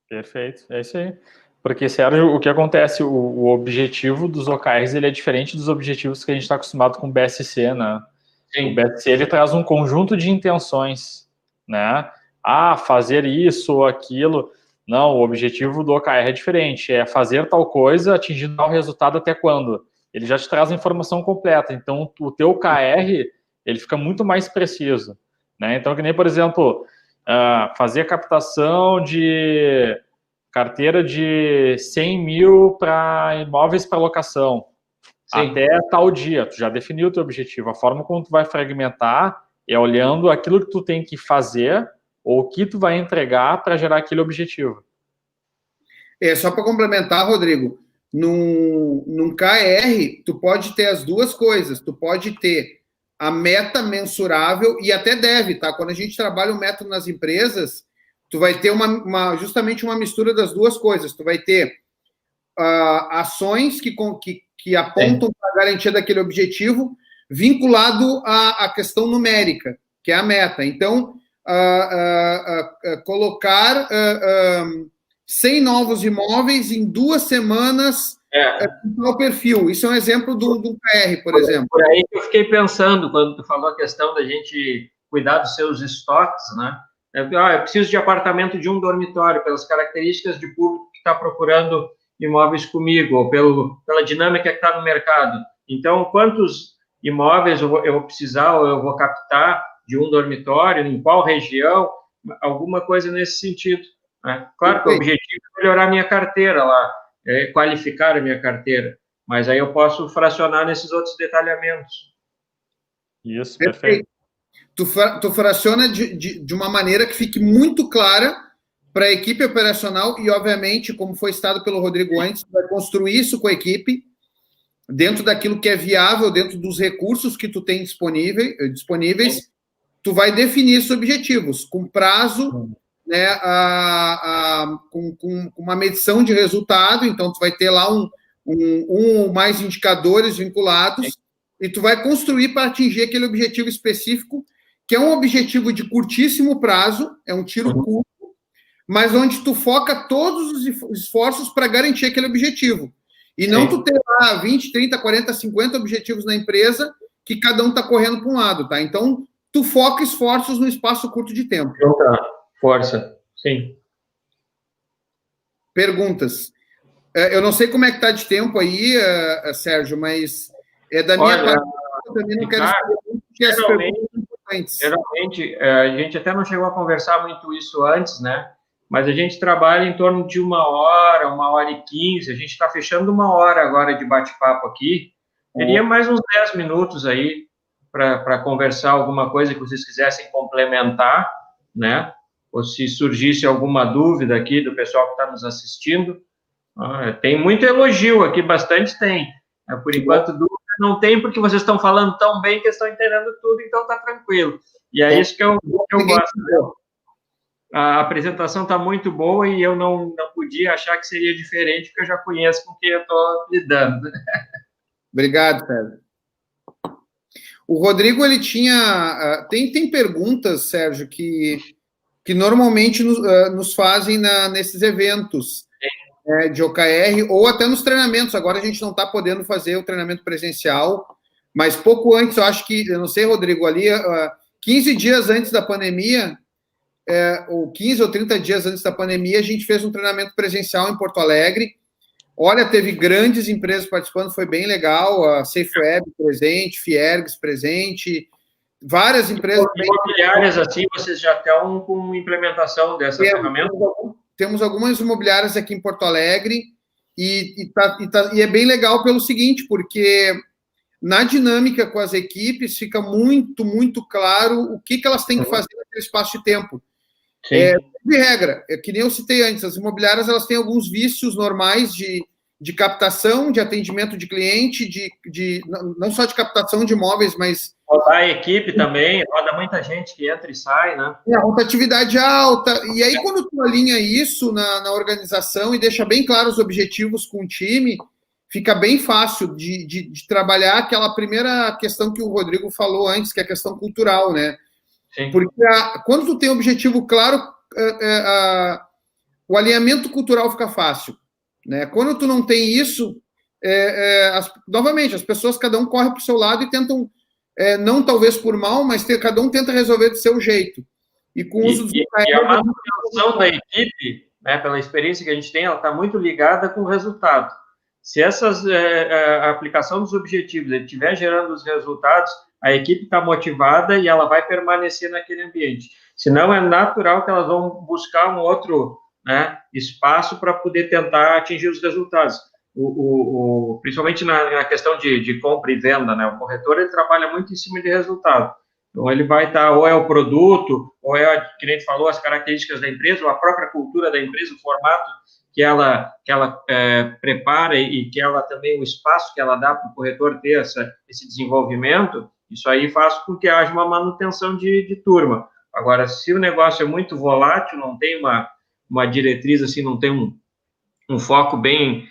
Perfeito, é isso aí. Porque, Sérgio, o que acontece, o objetivo dos OKRs, ele é diferente dos objetivos que a gente está acostumado com o BSC, né? Sim. O BSC, ele traz um conjunto de intenções, né? Fazer isso ou aquilo. Não, o objetivo do OKR é diferente, é fazer tal coisa, atingir tal resultado até quando. Ele já te traz a informação completa, então o teu OKR, ele fica muito mais preciso, né? Então, que nem, por exemplo, fazer a captação de carteira de 100 mil para imóveis para locação. Sim. Até tal dia, tu já definiu o teu objetivo. A forma como tu vai fragmentar é olhando aquilo que tu tem que fazer ou o que tu vai entregar para gerar aquele objetivo. Só para complementar, Rodrigo, num KR, tu pode ter as duas coisas. Tu pode ter a meta mensurável e até deve, tá? Quando a gente trabalha o método nas empresas, tu vai ter justamente uma mistura das duas coisas. Tu vai ter ações que apontam para a garantia daquele objetivo, vinculado à questão numérica, que é a meta. Então, colocar 100 novos imóveis em 2 semanas no perfil. Isso é um exemplo do PR, por exemplo. Por aí que eu fiquei pensando, quando tu falou a questão da gente cuidar dos seus estoques, né? Eu preciso de apartamento de um dormitório, pelas características de público que está procurando imóveis comigo, ou pela dinâmica que está no mercado. Então, quantos imóveis eu vou precisar ou eu vou captar de um dormitório, em qual região, alguma coisa nesse sentido. Né? Claro que o objetivo é melhorar a minha carteira lá, qualificar a minha carteira, mas aí eu posso fracionar nesses outros detalhamentos. Isso, perfeito. Tu fraciona de uma maneira que fique muito clara para a equipe operacional e, obviamente, como foi citado pelo Rodrigo antes, vai construir isso com a equipe dentro daquilo que é viável, dentro dos recursos que tu tem disponíveis, tu vai definir esses objetivos com prazo, né, com uma medição de resultado, então tu vai ter lá um ou mais indicadores vinculados e tu vai construir para atingir aquele objetivo específico, que é um objetivo de curtíssimo prazo, é um tiro curto, mas onde tu foca todos os esforços para garantir aquele objetivo. E não tu ter lá 20, 30, 40, 50 objetivos na empresa que cada um está correndo para um lado, tá? Então, tu foca esforços no espaço curto de tempo. Então tá, força, sim. Perguntas. Eu não sei como é que tá de tempo aí, Sérgio, mas da minha parte, eu também não quero saber muito, porque as perguntas são importantes. Geralmente, a gente até não chegou a conversar muito isso antes, né? Mas a gente trabalha em torno de 1h e 15. A gente está fechando 1h agora de bate-papo aqui. Teria mais uns 10 minutos aí para conversar alguma coisa que vocês quisessem complementar, né? Ou se surgisse alguma dúvida aqui do pessoal que está nos assistindo. Tem muito elogio aqui, bastante tem. Por enquanto, dúvida não tem, porque vocês estão falando tão bem que estão entendendo tudo, então está tranquilo. E é isso que eu gosto. A apresentação está muito boa e eu não podia achar que seria diferente, porque eu já conheço com quem eu estou lidando. Obrigado, Sérgio. O Rodrigo, ele tinha... Tem perguntas, Sérgio, que que normalmente nos fazem nesses eventos de OKR, ou até nos treinamentos. Agora a gente não está podendo fazer o treinamento presencial, mas pouco antes, eu acho que, eu não sei, Rodrigo, ali, 15 dias antes da pandemia, ou 15 ou 30 dias antes da pandemia, a gente fez um treinamento presencial em Porto Alegre. Olha, teve grandes empresas participando, foi bem legal, a SafeWeb presente, Fiergs presente, várias empresas... Imobiliárias, assim, vocês já estão com implementação dessa ferramenta? Temos algumas imobiliárias aqui em Porto Alegre, e é bem legal pelo seguinte, porque na dinâmica com as equipes fica muito, muito claro o que elas têm que fazer naquele espaço de tempo. De regra, que nem eu citei antes, as imobiliárias elas têm alguns vícios normais de captação, de atendimento de cliente, não só de captação de imóveis, mas... Rodar a equipe também, roda muita gente que entra e sai, né? A rotatividade alta, e aí quando tu alinha isso na organização e deixa bem claros os objetivos com o time, fica bem fácil de trabalhar aquela primeira questão que o Rodrigo falou antes, que é a questão cultural, né? Sim. Porque quando tu tem um objetivo claro, o alinhamento cultural fica fácil, né? Quando tu não tem isso, novamente, as pessoas, cada um corre para o seu lado e tentam, não talvez por mal, mas cada um tenta resolver do seu jeito. E com o uso dos... E a manutenção da equipe, né, pela experiência que a gente tem, ela está muito ligada com o resultado. Se a aplicação dos objetivos estiver gerando os resultados, a equipe está motivada e ela vai permanecer naquele ambiente. Senão, é natural que elas vão buscar um outro, né, espaço para poder tentar atingir os resultados. Principalmente na questão de compra e venda, né? O corretor ele trabalha muito em cima de resultado. Então, ele vai estar, ou é o produto, ou que nem tu falou, as características da empresa, ou a própria cultura da empresa, o formato que ela prepara e que ela também, o espaço que ela dá para o corretor ter esse desenvolvimento. Isso aí faz com que haja uma manutenção de turma. Agora, se o negócio é muito volátil, não tem uma diretriz, assim, não tem um foco bem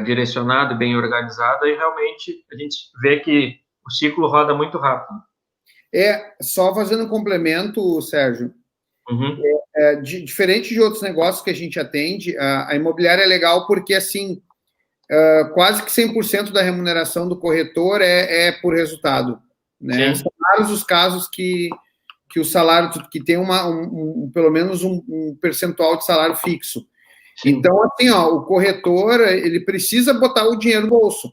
direcionado, bem organizado, aí realmente a gente vê que o ciclo roda muito rápido. Só fazendo um complemento, Sérgio, diferente de outros negócios que a gente atende, a imobiliária é legal porque, assim, quase que 100% da remuneração do corretor é por resultado, né? São raros os casos que o salário, que tem pelo menos um percentual de salário fixo. Sim. Então, assim, o corretor, ele precisa botar o dinheiro no bolso.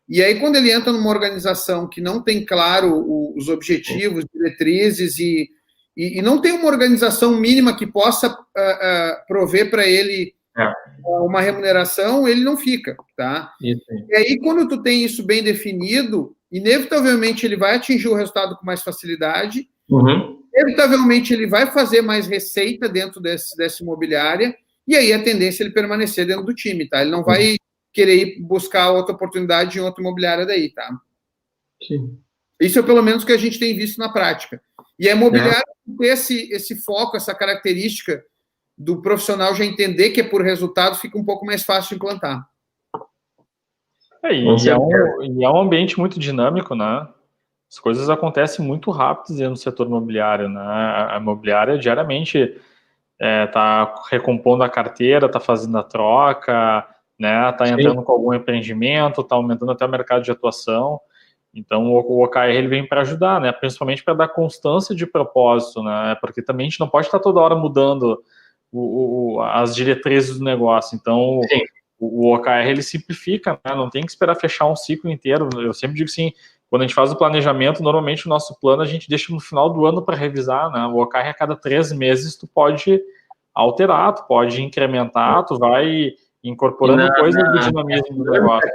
E aí, quando ele entra numa organização que não tem claro os objetivos, diretrizes e não tem uma organização mínima que possa prover para ele uma remuneração, ele não fica, tá? Isso. E aí, quando tu tem isso bem definido, inevitavelmente ele vai atingir o resultado com mais facilidade, inevitavelmente ele vai fazer mais receita dentro dessa imobiliária, e aí a tendência é ele permanecer dentro do time, tá? Ele não vai querer ir buscar outra oportunidade em outra imobiliária daí, tá? Sim. Isso é pelo menos o que a gente tem visto na prática. E a imobiliária ter esse foco, essa característica do profissional já entender que é por resultado, fica um pouco mais fácil de implantar. E é um ambiente muito dinâmico, né? As coisas acontecem muito rápido dentro do setor imobiliário, né? A imobiliária diariamente está recompondo a carteira, está fazendo a troca, né? Está entrando com algum empreendimento, está aumentando até o mercado de atuação. Então, o OKR ele vem para ajudar, né? Principalmente para dar constância de propósito, né? Porque também a gente não pode estar toda hora mudando as diretrizes do negócio. Então, o OKR ele simplifica, né? Não tem que esperar fechar um ciclo inteiro. Eu sempre digo assim, quando a gente faz o planejamento, normalmente o nosso plano a gente deixa no final do ano para revisar, né? O OKR a cada 3 meses tu pode alterar, tu pode incrementar, tu vai incorporando coisas do dinamismo do negócio.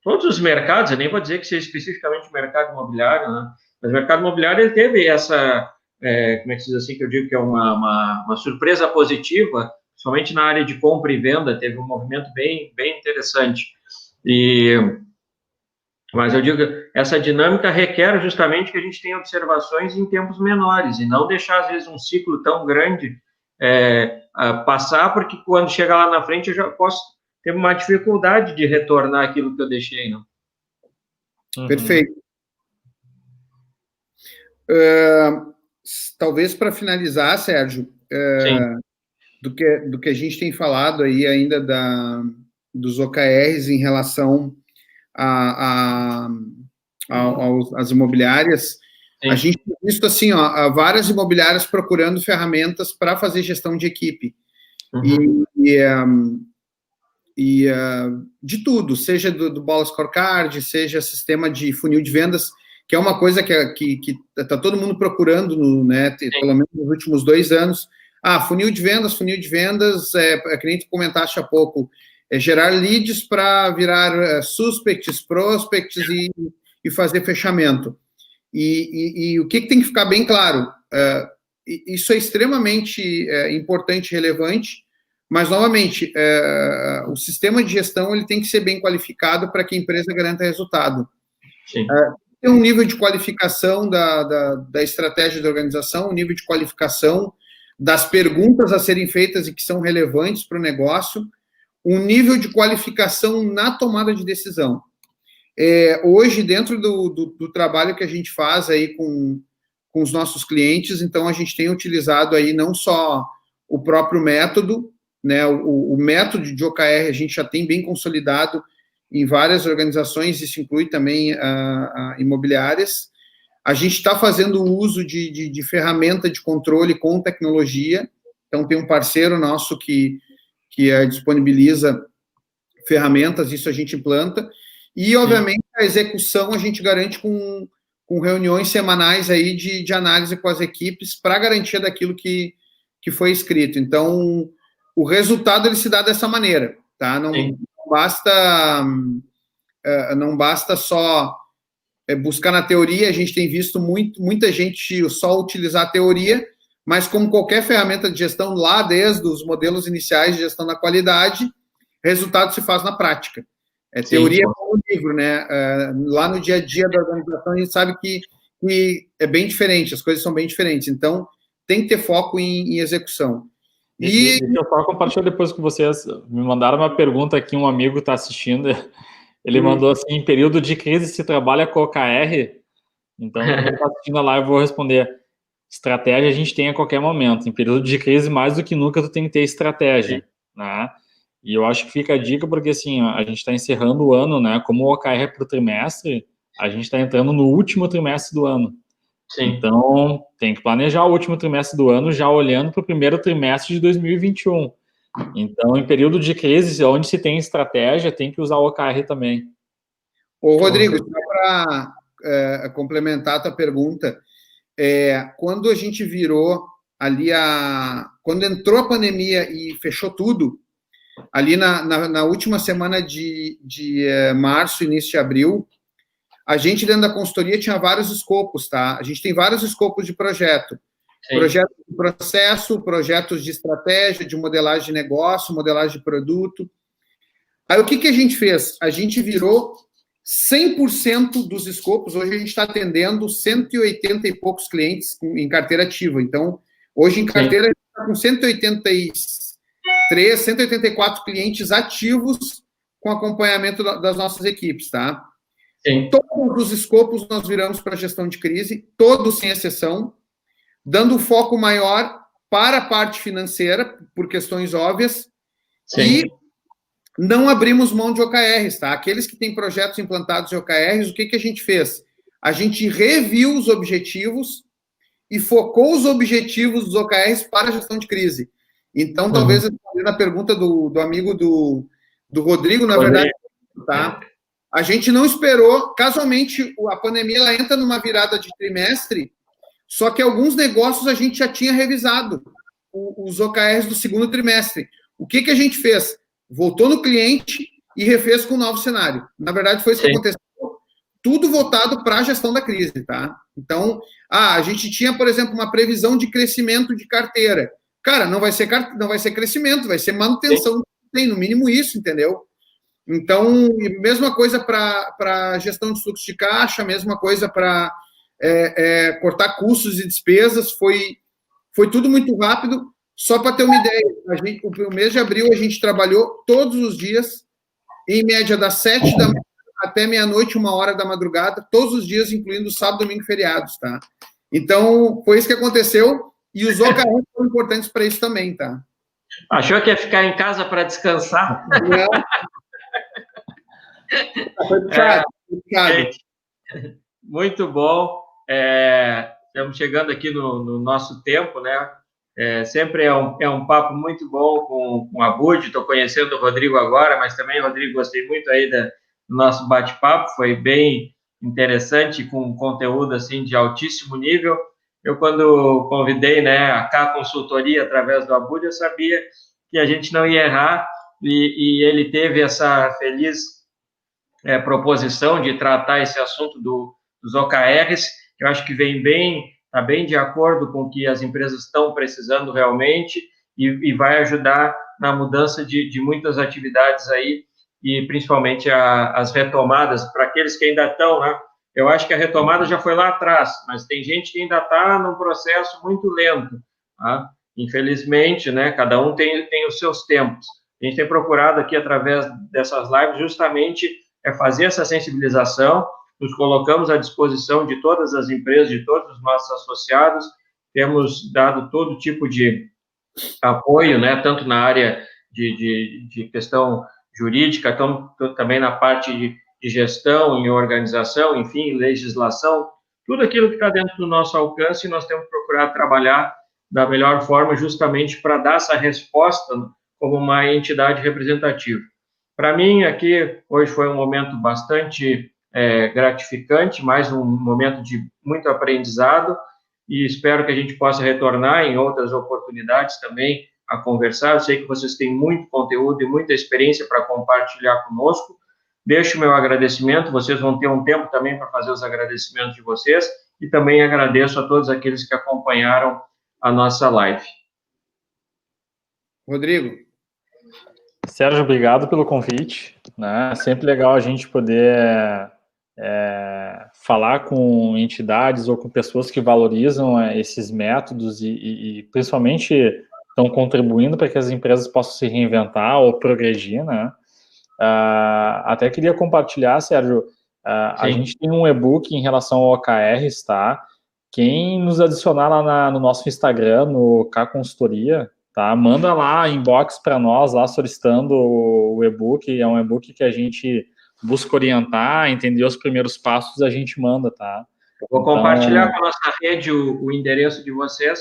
Todos os mercados, eu nem vou dizer que seja especificamente o mercado imobiliário, né? Mas o mercado imobiliário ele teve essa, como é que se diz assim, que eu digo que é uma surpresa positiva, somente na área de compra e venda, teve um movimento bem interessante. Mas eu digo, essa dinâmica requer justamente que a gente tenha observações em tempos menores, e não deixar, às vezes, um ciclo tão grande passar, porque quando chegar lá na frente eu já posso ter uma dificuldade de retornar aquilo que eu deixei, não? Perfeito. talvez para finalizar, Sérgio, do que a gente tem falado aí ainda dos OKRs em relação às imobiliárias, a gente tem visto assim, várias imobiliárias procurando ferramentas para fazer gestão de equipe. De tudo, seja do Bola Scorecard, seja sistema de funil de vendas, que é uma coisa que está todo mundo procurando, né, pelo menos nos últimos 2 anos. Funil de vendas, que nem tu comentaste há pouco, gerar leads para virar suspects, prospects e fazer fechamento. E o que tem que ficar bem claro, isso é extremamente importante e relevante, mas, novamente, o sistema de gestão ele tem que ser bem qualificado para que a empresa garanta resultado. Tem um nível de qualificação da estratégia da organização, um nível de qualificação das perguntas a serem feitas e que são relevantes para o negócio, um nível de qualificação na tomada de decisão. Hoje, dentro do trabalho que a gente faz aí com os nossos clientes, então, a gente tem utilizado aí não só o próprio método, né, o método de OKR a gente já tem bem consolidado em várias organizações, isso inclui também imobiliárias. A gente está fazendo uso de ferramenta de controle com tecnologia, então tem um parceiro nosso que disponibiliza ferramentas, isso a gente implanta, e, obviamente, a execução a gente garante com reuniões semanais aí de análise com as equipes para garantia daquilo que foi escrito. Então, o resultado ele se dá dessa maneira, tá? Não basta só buscar na teoria. A gente tem visto muita gente só utilizar a teoria, mas como qualquer ferramenta de gestão lá, desde os modelos iniciais de gestão da qualidade, resultado se faz na prática. Teoria é como um livro, né? Lá no dia a dia da organização a gente sabe que é bem diferente, as coisas são bem diferentes. Então, tem que ter foco em execução. Deixa eu só compartilhar depois com vocês. Me mandaram uma pergunta aqui, um amigo está assistindo. Ele mandou assim: em período de crise se trabalha com OKR? Então, quando ele está assistindo a live, eu vou responder: estratégia a gente tem a qualquer momento. Em período de crise, mais do que nunca, tu tem que ter estratégia, né? E eu acho que fica a dica, porque assim, a gente está encerrando o ano, né? Como o OKR é para o trimestre, a gente está entrando no último trimestre do ano. Então, tem que planejar o último trimestre do ano, já olhando para o primeiro trimestre de 2021. Então, em período de crise, onde se tem estratégia, tem que usar o OKR também. Ô, Rodrigo, só para complementar a tua pergunta, quando a gente virou ali quando entrou a pandemia e fechou tudo, ali na última semana de março, início de abril, a gente, dentro da consultoria, tinha vários escopos, tá? A gente tem vários escopos de projeto. Projetos de processo, projetos de estratégia, de modelagem de negócio, modelagem de produto. Aí, o que a gente fez? A gente virou 100% dos escopos. Hoje, a gente está atendendo 180 e poucos clientes em carteira ativa. Então, hoje, em carteira, a gente está com 183, 184 clientes ativos com acompanhamento das nossas equipes, tá? Todos os escopos nós viramos para gestão de crise, todos sem exceção, dando foco maior para a parte financeira, por questões óbvias, e não abrimos mão de OKRs, tá? Aqueles que têm projetos implantados em OKRs, o que a gente fez? A gente reviu os objetivos e focou os objetivos dos OKRs para a gestão de crise. Então, talvez, na pergunta do amigo do Rodrigo, na verdade, tá? A gente não esperou, casualmente, a pandemia ela entra numa virada de trimestre, só que alguns negócios a gente já tinha revisado, os OKRs do segundo trimestre. O que a gente fez? Voltou no cliente e refez com um novo cenário. Na verdade, foi isso que aconteceu. Tudo voltado para a gestão da crise, tá? Então, a gente tinha, por exemplo, uma previsão de crescimento de carteira. Cara, não vai ser crescimento, vai ser manutenção. Tem, no mínimo isso, entendeu? Então, mesma coisa para gestão de fluxo de caixa, mesma coisa para cortar custos e despesas, foi tudo muito rápido. Só para ter uma ideia, o mês de abril a gente trabalhou todos os dias, em média das 7 da manhã até meia-noite, 1 hora da madrugada, todos os dias, incluindo sábado, domingo e feriados, tá? Então, foi isso que aconteceu, e os OKRs são importantes para isso também, tá? Achou que ia ficar em casa para descansar? Não. Foi puxado, foi puxado. Muito bom. Estamos chegando aqui no nosso tempo, né? Sempre é um papo muito bom com a Bud. Estou conhecendo o Rodrigo agora, mas também, Rodrigo, gostei muito aí do nosso bate-papo. Foi bem interessante, com conteúdo assim de altíssimo nível. Eu, quando convidei, né, a K Consultoria através do Abud, eu sabia que a gente não ia errar, e ele teve essa feliz proposição de tratar esse assunto dos OKRs, que eu acho que está bem de acordo com o que as empresas estão precisando realmente, e vai ajudar na mudança de muitas atividades aí, e principalmente as retomadas, para aqueles que ainda estão, né? Eu acho que a retomada já foi lá atrás, mas tem gente que ainda está num processo muito lento, tá? Infelizmente, né? Cada um tem os seus tempos. A gente tem procurado aqui, através dessas lives, justamente fazer essa sensibilização. Nos colocamos à disposição de todas as empresas, de todos os nossos associados, temos dado todo tipo de apoio, né, tanto na área de questão jurídica, também na parte de gestão, em organização, enfim, legislação, tudo aquilo que está dentro do nosso alcance, nós temos procurado trabalhar da melhor forma, justamente para dar essa resposta como uma entidade representativa. Para mim, aqui, hoje foi um momento bastante gratificante, mais um momento de muito aprendizado, e espero que a gente possa retornar em outras oportunidades também a conversar. Eu sei que vocês têm muito conteúdo e muita experiência para compartilhar conosco. Deixo o meu agradecimento, vocês vão ter um tempo também para fazer os agradecimentos de vocês, e também agradeço a todos aqueles que acompanharam a nossa live. Rodrigo. Sérgio, obrigado pelo convite, né? Sempre legal a gente poder falar com entidades ou com pessoas que valorizam esses métodos e principalmente estão contribuindo para que as empresas possam se reinventar ou progredir, né? Até queria compartilhar, Sérgio, a gente tem um e-book em relação ao OKRs, tá? Quem nos adicionar lá no nosso Instagram, no K Consultoria, tá? Manda lá inbox para nós, lá solicitando o e-book. É um e-book que a gente busca orientar, entender os primeiros passos, a gente manda, tá? Eu vou compartilhar com a nossa rede o endereço de vocês,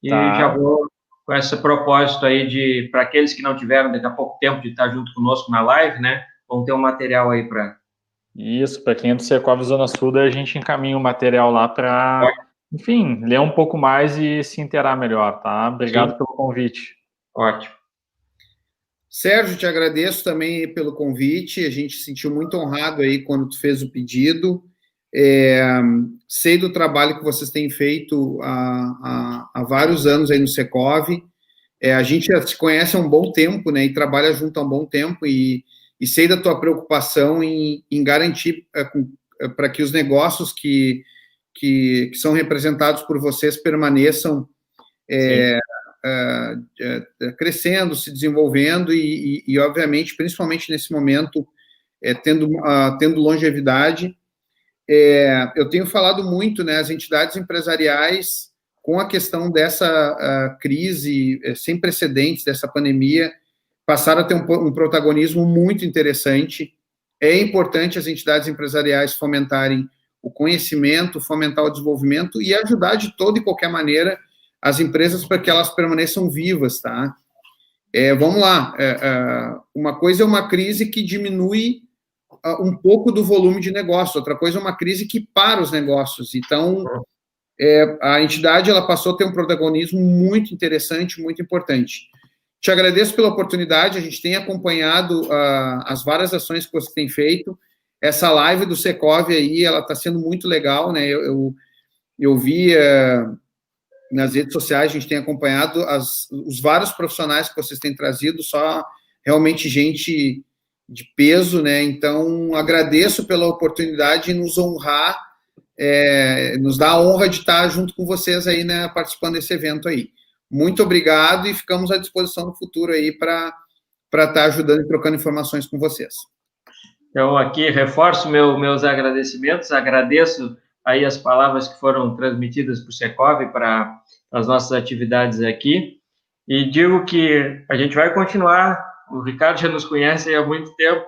e já vou com esse propósito aí para aqueles que não tiveram daqui a pouco tempo de estar junto conosco na live, né? Vão ter um material aí para... Isso, para quem é do Secov Zona Sul, daí a gente encaminha o material lá para, enfim, ler um pouco mais e se inteirar melhor, tá? Obrigado pelo convite. Ótimo. Sérgio, te agradeço também pelo convite, a gente se sentiu muito honrado aí quando tu fez o pedido. Sei do trabalho que vocês têm feito há vários anos aí no Secov. A gente já se conhece há um bom tempo, né, e trabalha junto há um bom tempo, e sei da tua preocupação em garantir para que os negócios que são representados por vocês permaneçam crescendo, se desenvolvendo e, obviamente, principalmente nesse momento, tendo longevidade. Eu tenho falado muito, né, as entidades empresariais, com a questão dessa crise sem precedentes, dessa pandemia, passaram a ter um protagonismo muito interessante. É importante as entidades empresariais fomentarem o conhecimento, fomentar o desenvolvimento e ajudar de toda e qualquer maneira as empresas para que elas permaneçam vivas, tá? Vamos lá, uma coisa é uma crise que diminui um pouco do volume de negócio, outra coisa é uma crise que para os negócios. Então, a entidade ela passou a ter um protagonismo muito interessante, muito importante. Te agradeço pela oportunidade, a gente tem acompanhado as várias ações que você tem feito. Essa live do Secov aí, ela está sendo muito legal, né? Eu vi nas redes sociais, a gente tem acompanhado os vários profissionais que vocês têm trazido, só realmente gente de peso, né? Então, agradeço pela oportunidade de nos honrar, nos dar a honra de estar junto com vocês aí, né, participando desse evento aí. Muito obrigado e ficamos à disposição no futuro aí para estar ajudando e trocando informações com vocês. Então, aqui, reforço meus agradecimentos, agradeço aí as palavras que foram transmitidas por Secov para as nossas atividades aqui, e digo que a gente vai continuar, o Ricardo já nos conhece há muito tempo,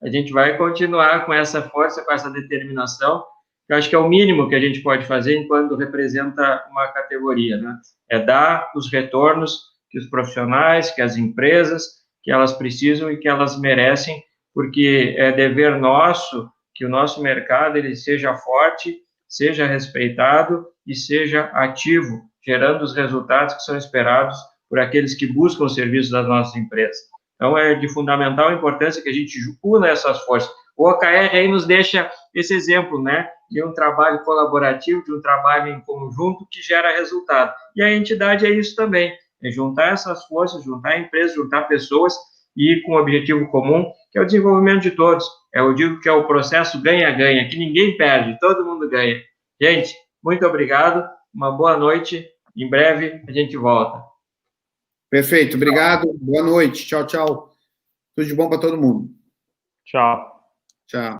a gente vai continuar com essa força, com essa determinação, que eu acho que é o mínimo que a gente pode fazer enquanto representa uma categoria, né? É dar os retornos que os profissionais, que as empresas, que elas precisam e que elas merecem, porque é dever nosso que o nosso mercado ele seja forte, seja respeitado e seja ativo, gerando os resultados que são esperados por aqueles que buscam os serviços das nossas empresas. Então, é de fundamental importância que a gente una essas forças. O OKR aí nos deixa esse exemplo, né, de um trabalho colaborativo, de um trabalho em conjunto que gera resultado. E a entidade é isso também, é juntar essas forças, juntar empresas, juntar pessoas e ir com um objetivo comum, que é o desenvolvimento de todos. Eu digo que é o processo ganha-ganha, que ninguém perde, todo mundo ganha. Gente, muito obrigado, uma boa noite, em breve a gente volta. Perfeito, obrigado, boa noite, tchau, tchau. Tudo de bom para todo mundo. Tchau. Tchau.